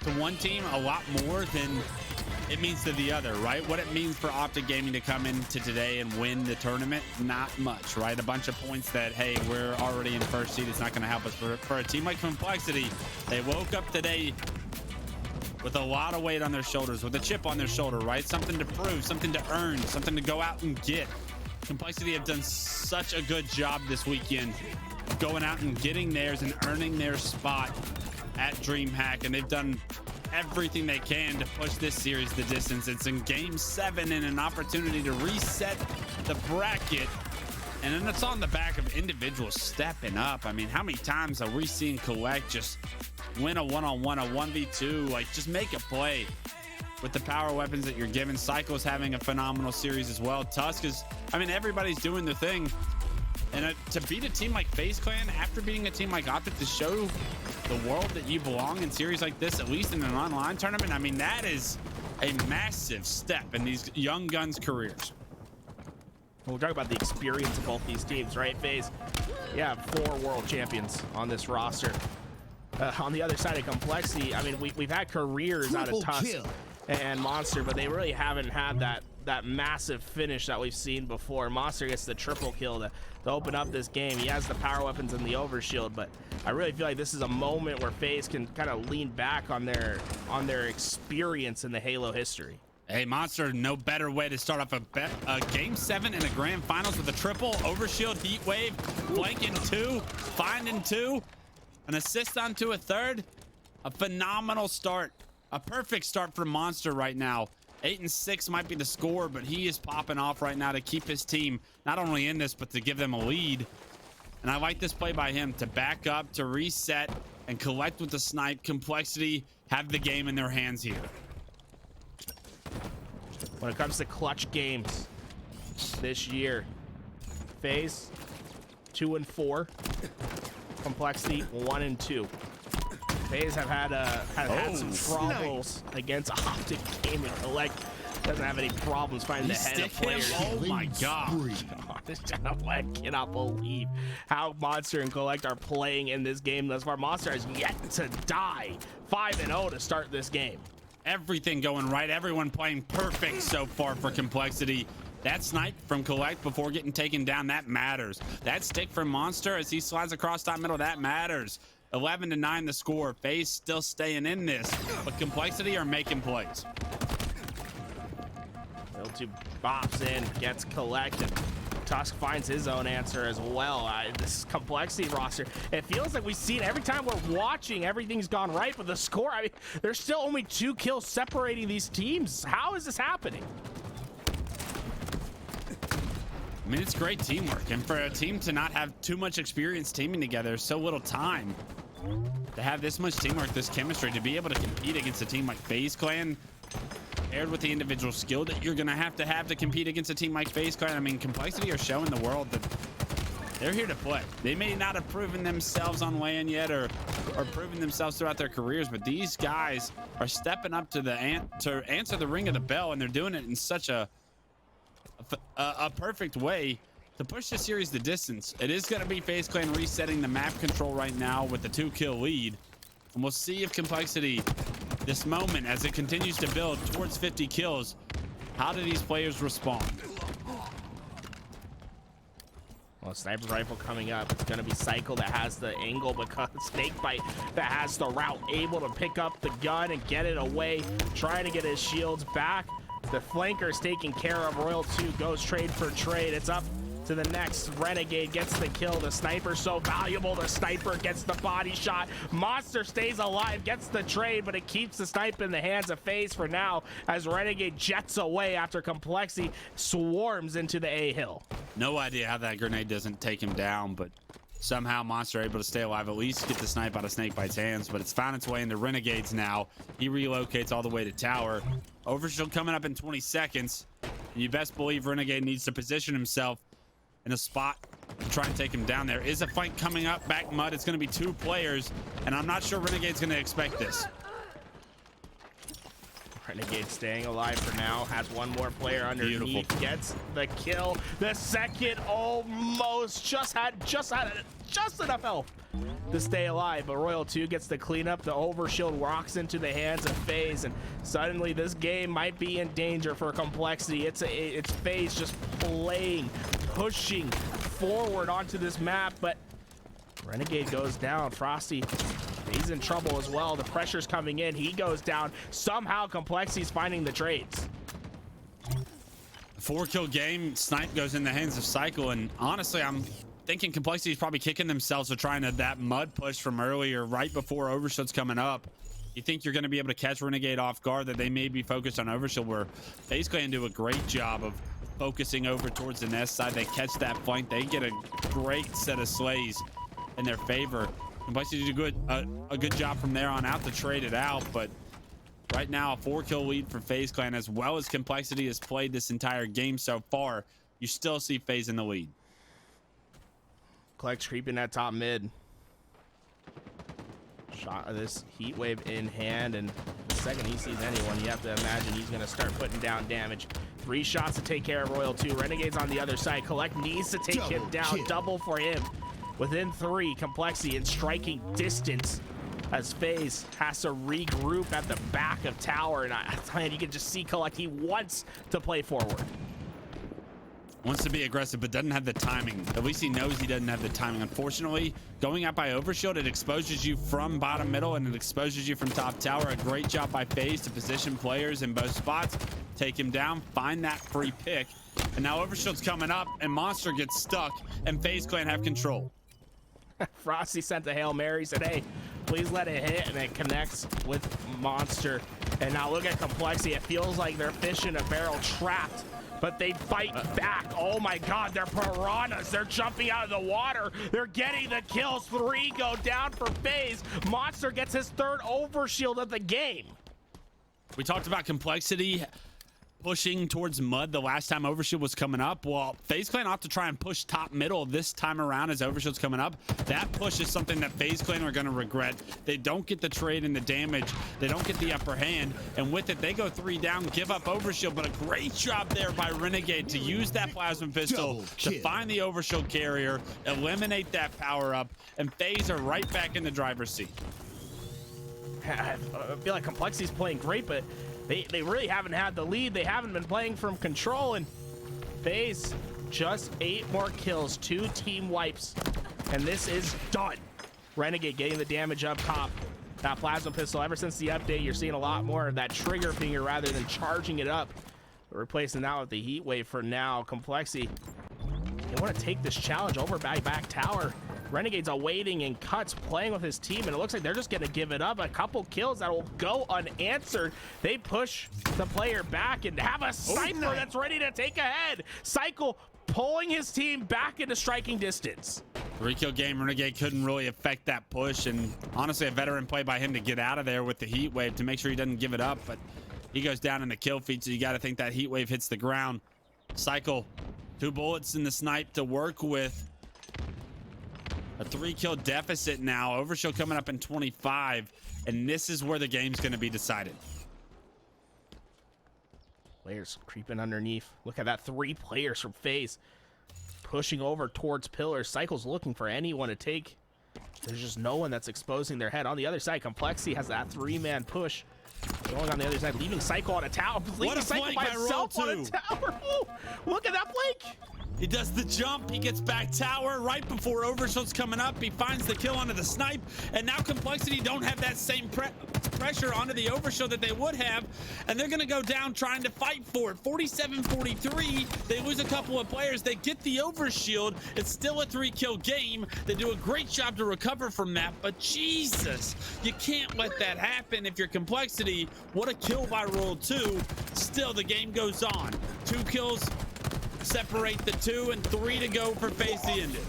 to one team a lot more than it means to the other, right? What it means for Optic Gaming to come into today and win the tournament, not much, right? A bunch of points that, hey, we're already in first seed, it's not going to help us. For a team like Complexity, they woke up today with a lot of weight on their shoulders, with a chip on their shoulder, right? Something to prove, something to earn, something to go out and get. Complexity have done such a good job this weekend of going out and getting theirs and earning their spot at DreamHack, and they've done everything they can to push this series the distance. It's in game 7 and an opportunity to reset the bracket, and then it's on the back of individuals stepping up. I mean, how many times are we seeing Collect just win a one-on-one, a 1v2, like just make a play with the power weapons that you're given? Psycho's having a phenomenal series as well. Tusk is, I mean, everybody's doing their thing. And to beat a team like FaZe Clan after beating a team like Optic, to show the world that you belong in series like this, at least in an online tournament, I mean, that is a massive step in these young guns' careers. We'll talk about the experience of both these teams, right? FaZe, yeah, 4 world champions on this roster. On the other side of Complexity, I mean, we've had careers out of Tusk and Monster, but they really haven't had that that massive finish that we've seen before. Monster gets the triple kill to open up this game. He has the power weapons and the overshield, but I really feel like this is a moment where FaZe can kind of lean back on their experience in the Halo history. Hey, Monster, no better way to start off a game 7 in a grand finals with a triple overshield, heat wave, flanking 2, finding 2, an assist onto a third. A phenomenal start, a perfect start for Monster right now. 8-6 might be the score, but he is popping off right now to keep his team not only in this, but to give them a lead. And I like this play by him to back up, to reset, and collect with the snipe. Complexity have the game in their hands here. When it comes to clutch games this year, FaZe 2-4, Complexity 1-2. FaZe have had some troubles against Optic Gaming. Collect doesn't have any problems finding the head of players. Oh my god. I cannot believe how Monster and Collect are playing in this game thus far. Monster has yet to die. 5-0 to start this game. Everything going right, everyone playing perfect so far for Complexity. That snipe from Collect before getting taken down, that matters. That stick from Monster as he slides across top middle, that matters. 11-9 the score. FaZe still staying in this, but Complexity are making plays. L2 bops in, gets collected. Tusk finds his own answer as well. This Complexity roster, it feels like we've seen every time we're watching, everything's gone right, but the score, I mean, there's still only 2 kills separating these teams. How is this happening? I mean, it's great teamwork, and for a team to not have too much experience teaming together, so little time, to have this much teamwork, this chemistry, to be able to compete against a team like FaZe Clan, paired with the individual skill that you're gonna have to compete against a team like FaZe Clan. I mean, Complexity are showing the world that they're here to play. They may not have proven themselves on LAN yet or proven themselves throughout their careers, but these guys are stepping up to answer the ring of the bell, and they're doing it in such a perfect way to push the series the distance. It is going to be FaZe Clan resetting the map control right now with the 2-kill lead, and we'll see if Complexity, this moment as it continues to build towards 50 kills, how do these players respond? Well, sniper rifle coming up. It's going to be Cycle that has the angle, because Snakebite that has the route, able to pick up the gun and get it away, trying to get his shields back. The flanker's taken care of. Royal 2 goes trade for trade. It's up to the next. Renegade gets the kill. The sniper's so valuable. The sniper gets the body shot. Monster stays alive, gets the trade, but it keeps the snipe in the hands of FaZe for now as Renegade jets away after Complexity swarms into the A hill. No idea how that grenade doesn't take him down, but somehow Monster able to stay alive, at least get the snipe out of Snakebite's hands, but it's found its way into Renegades now. He relocates all the way to tower. Overshield coming up in 20 seconds. And you best believe Renegade needs to position himself in a spot to try and take him down. There is a fight coming up back mud. It's going to be 2 players, and I'm not sure Renegade's going to expect this. Renegade staying alive for now, has one more player underneath. Beautiful. Gets the kill. The second almost just had enough health to stay alive, but Royal 2 gets the cleanup. The overshield rocks into the hands of FaZe, and suddenly this game might be in danger for Complexity. It's FaZe just playing, pushing forward onto this map, but Renegade goes down. Frosty, he's in trouble as well. The pressure's coming in. He goes down. Somehow Complexity's finding the trades. 4-kill game. Snipe goes in the hands of Cycle, and honestly, I'm thinking Complexity's probably kicking themselves for trying to that mud push from earlier, right before Overshield's coming up. You think you're going to be able to catch Renegade off guard, that they may be focused on Overshield, where FaZe Clan do a great job of focusing over towards the nest side. They catch that flank. They get a great set of slays in their favor. Complexity do a good job from there on out to trade it out, but right now a 4-kill lead for FaZe Clan. As well as Complexity has played this entire game so far, you still see FaZe in the lead. Collect creeping at top mid. Shot of this heat wave in hand, and the second he sees anyone, you have to imagine he's going to start putting down damage. 3 shots to take care of Royal 2. Renegade's on the other side. Collect needs to take him down. Double for him. Within 3, Complexity in striking distance as FaZe has to regroup at the back of tower, and you can just see Collect, he wants to play forward. Wants to be aggressive, but doesn't have the timing. At least he knows he doesn't have the timing. Unfortunately, going out by overshield, it exposes you from bottom middle and it exposes you from top tower. A great job by FaZe to position players in both spots, take him down, find that free pick. And now overshield's coming up and Monster gets stuck and FaZe Clan have control. Frosty sent a Hail Mary, said, hey, please let it hit, and it connects with Monster. And now look at Complexity. It feels like they're fish in a barrel, trapped, but they fight back. Oh my God, they're piranhas. They're jumping out of the water. They're getting the kills. 3 go down for FaZe. Monster gets his 3rd overshield of the game. We talked about Complexity pushing towards mud the last time overshield was coming up. Well, FaZe Clan ought to try and push top middle this time around as overshield's coming up. That push is something that FaZe Clan are going to regret. They don't get the trade and the damage. They don't get the upper hand, and with it they go 3 down, give up overshield. But a great job there by Renegade to use that plasma pistol to find the overshield carrier, eliminate that power up, and FaZe are right back in the driver's seat. I feel like Complexity's playing great, but they really haven't had the lead. They haven't been playing from control, and FaZe just 8 more kills, 2 team wipes, and this is done. Renegade getting the damage up top. That plasma pistol, ever since the update, you're seeing a lot more of that trigger finger rather than charging it up. Replacing that with the heat wave for now. Complexity, they want to take this challenge over by back tower. Renegade's awaiting and cuts, playing with his team, and it looks like they're just going to give it up. A couple kills that will go unanswered. They push the player back and have a Cypher that's ready to take ahead. Cycle pulling his team back into striking distance. 3-kill game. Renegade couldn't really affect that push, and honestly a veteran play by him to get out of there with the heat wave to make sure he doesn't give it up, but he goes down in the kill feed, so you got to think that heat wave hits the ground. Cycle, 2 bullets in the snipe to work with. A 3-kill deficit now. Overshield coming up in 25, and this is where the game's going to be decided. Players creeping underneath. Look at that, 3 players from FaZe pushing over towards pillars. Cycle's looking for anyone to take. There's just no one that's exposing their head. On the other side, Complexity has that 3-man push going on the other side, leaving Cycle on a tower. Leaving Cycle by himself on a tower. Ooh, look at that flank. He does the jump, he gets back tower right before overshield's coming up. He finds the kill onto the snipe, and now Complexity don't have that same pressure onto the overshield that they would have, and they're gonna go down trying to fight for it. 47-43, they lose a couple of players, they get the overshield. It's still a 3-kill game. They do a great job to recover from that, but Jesus, you can't let that happen if you're Complexity. What a kill by Roll 2. Still, the game goes on. 2 kills separate the 2, and 3 to go for FaZe to end it.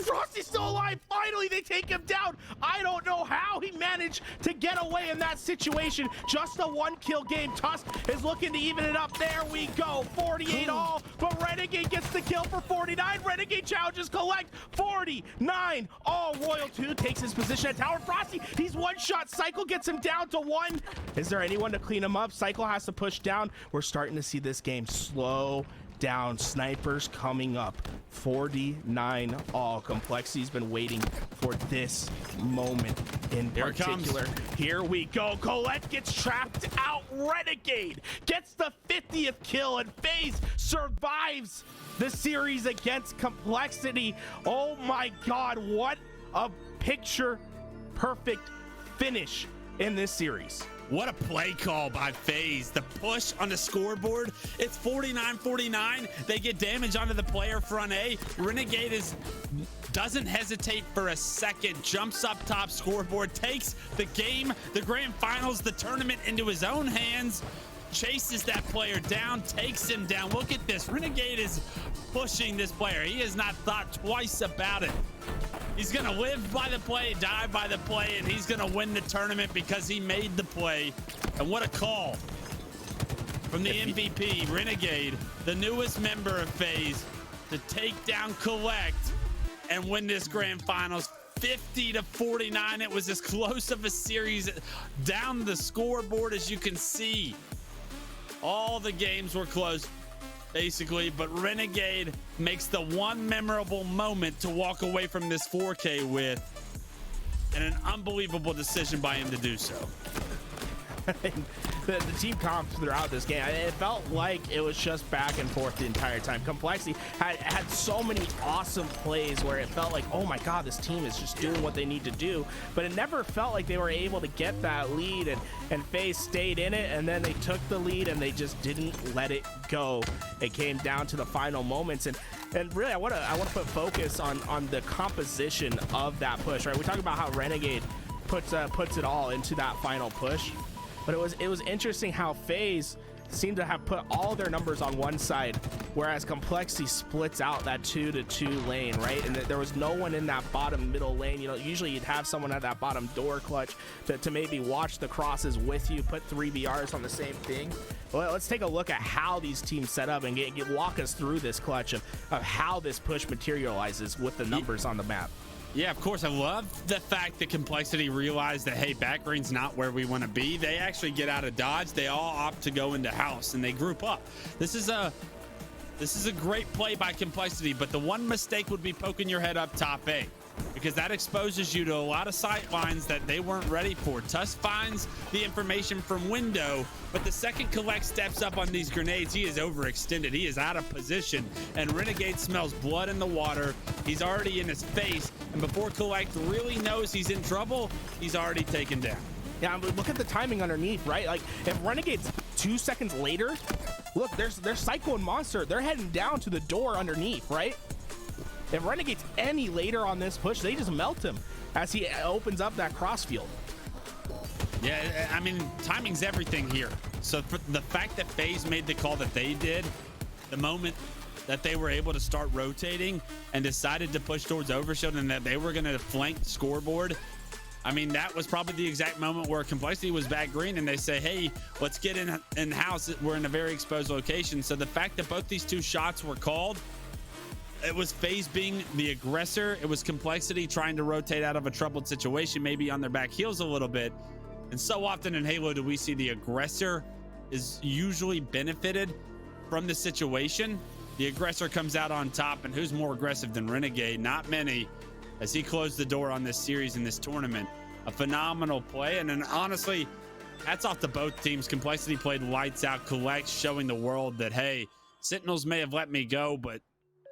Frosty's still alive. Finally, they take him down. I don't know how he managed to get away in that situation. Just a 1-kill game. Tusk is looking to even it up. There we go. 48 all, but Renegade gets the kill for 49. Renegade challenges Collect. 49 all. Royal 2 takes his position at tower. Frosty, he's 1-shot. Cycle gets him down to 1. Is there anyone to clean him up? Cycle has to push down. We're starting to see this game slow down. Snipers coming up. 49 all. Complexity's been waiting for this moment in particular. Here we go. Colette gets trapped out. Renegade gets the 50th kill, and FaZe survives the series against Complexity. Oh my God, what a picture perfect finish in this series. What a play call by FaZe. The push on the scoreboard, it's 49-49. They get damage onto the player front A. Renegade doesn't hesitate for a second, jumps up top scoreboard, takes the game, the grand finals, the tournament into his own hands, chases that player down, takes him down. Look at this. Renegade is pushing this player. He has not thought twice about it. He's gonna live by the play, die by the play, and he's gonna win the tournament because he made the play. And what a call from the MVP, Renegade, the newest member of FaZe, to take down Collect and win this grand finals. 50-49. It was as close of a series down the scoreboard as you can see. All the games were close, basically, but Renegade makes the one memorable moment to walk away from this 4K with. and an unbelievable decision by him to do so. the team comps throughout this game, it felt like it was just back and forth the entire time. Complexity had so many awesome plays where it felt like, oh my god, this team is just doing what they need to do, but it never felt like they were able to get that lead, and FaZe stayed in it, and then they took the lead and they just didn't let it go. It came down to the final moments, and really I want to put focus on the composition of that push, right? We talk about how Renegade puts it all into that final push, but it was interesting how FaZe seemed to have put all their numbers on one side, whereas Complexity splits out that 2-2 lane, right? And there was no one in that bottom middle lane. You know, usually you'd have someone at that bottom door clutch to maybe watch the crosses with you, put 3 BRs on the same thing. Well, let's take a look at how these teams set up and walk us through this clutch of how this push materializes with the numbers on the map. Yeah, of course. I love the fact that Complexity realized that, hey, back green's not where we want to be. They actually get out of dodge. They all opt to go into house, and they group up. This is a great play by Complexity, but the one mistake would be poking your head up top A, because that exposes you to a lot of sight lines that they weren't ready for. Tusk finds the information from window, but the second Collect steps up on these grenades, he is overextended. He is out of position, and Renegade smells blood in the water. He's already in his face, and before Collect really knows he's in trouble, he's already taken down. Yeah, but look at the timing underneath, right? Like, if Renegade's 2 seconds later, look, there's Psycho and Monster. They're heading down to the door underneath, right? If Renegade's any later on this push, they just melt him as he opens up that crossfield. Yeah, I mean, timing's everything here. So for the fact that FaZe made the call that they did, the moment that they were able to start rotating and decided to push towards Overshield and that they were going to flank the scoreboard, I mean, that was probably the exact moment where Complexity was back green and they say, hey, let's get in house. We're in a very exposed location. So the fact that both these two shots were called, it was FaZe being the aggressor. It was Complexity trying to rotate out of a troubled situation, maybe on their back heels a little bit. And so often in Halo do we see the aggressor is usually benefited from the situation. The aggressor comes out on top, and who's more aggressive than Renegade? Not many, as he closed the door on this series in this tournament. A phenomenal play, and then honestly, hats off to both teams. Complexity played lights out. Collect showing the world that, hey, Sentinels may have let me go, but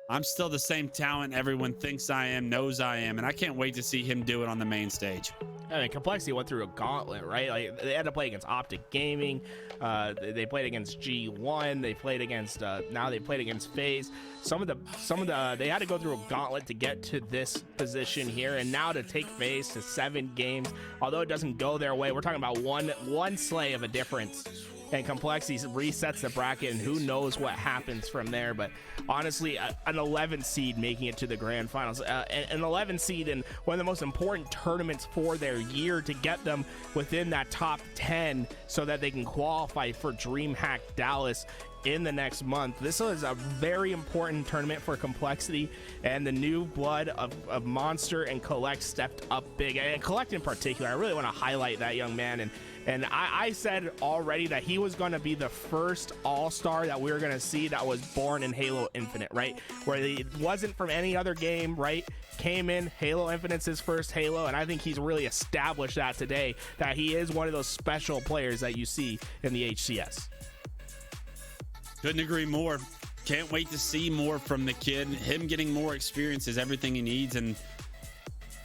I'm still the same talent everyone thinks I am, knows I am, and I can't wait to see him do it on the main stage. I mean, Complexity went through a gauntlet, right? Like, they had to play against Optic Gaming. They played against G1. They played against now they played against FaZe. Some of the they had to go through a gauntlet to get to this position here, and now to take FaZe to 7 games. Although it doesn't go their way, we're talking about one slay of a difference. And Complexity resets the bracket, and who knows what happens from there. But honestly, an 11 seed making it to the grand finals, an 11 seed in one of the most important tournaments for their year, to get them within that top 10 so that they can qualify for DreamHack Dallas in the next month. This is a very important tournament for Complexity, and the new blood of Monster and Collect stepped up big. And Collect in particular, I really want to highlight that young man. And I said already that he was going to be the first all-star that we were going to see that was born in Halo Infinite, right? Where he wasn't from any other game, right? Came in, Halo Infinite's his first Halo, and I think he's really established that today, that he is one of those special players that you see in the HCS. Couldn't agree more. Can't wait to see more from the kid. Him getting more experience is everything he needs, and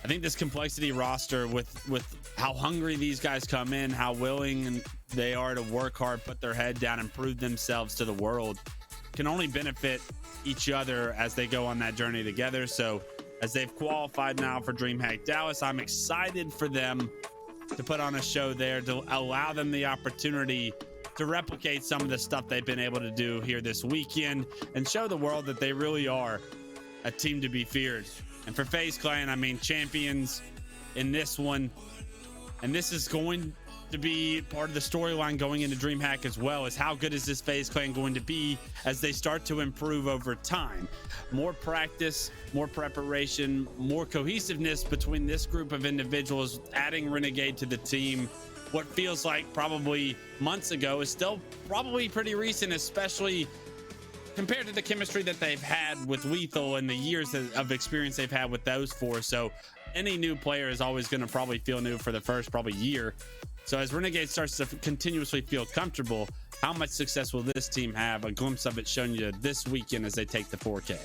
I think this Complexity roster, with how hungry these guys come in, how willing they are to work hard, put their head down, and prove themselves to the world, can only benefit each other as they go on that journey together. So as they've qualified now for DreamHack Dallas, I'm excited for them to put on a show there, to allow them the opportunity to replicate some of the stuff they've been able to do here this weekend and show the world that they really are a team to be feared. And for FaZe Clan, I mean, champions in this one. And this is going to be part of the storyline going into DreamHack as well, is how good is this FaZe Clan going to be as they start to improve over time. More practice, more preparation, more cohesiveness between this group of individuals, adding Renegade to the team. What feels like probably months ago is still probably pretty recent, especially compared to the chemistry that they've had with Lethal and the years of experience they've had with those four. So any new player is always going to probably feel new for the first probably year. So as Renegade starts to continuously feel comfortable, how much success will this team have? A glimpse of it shown you this weekend as they take the 4K.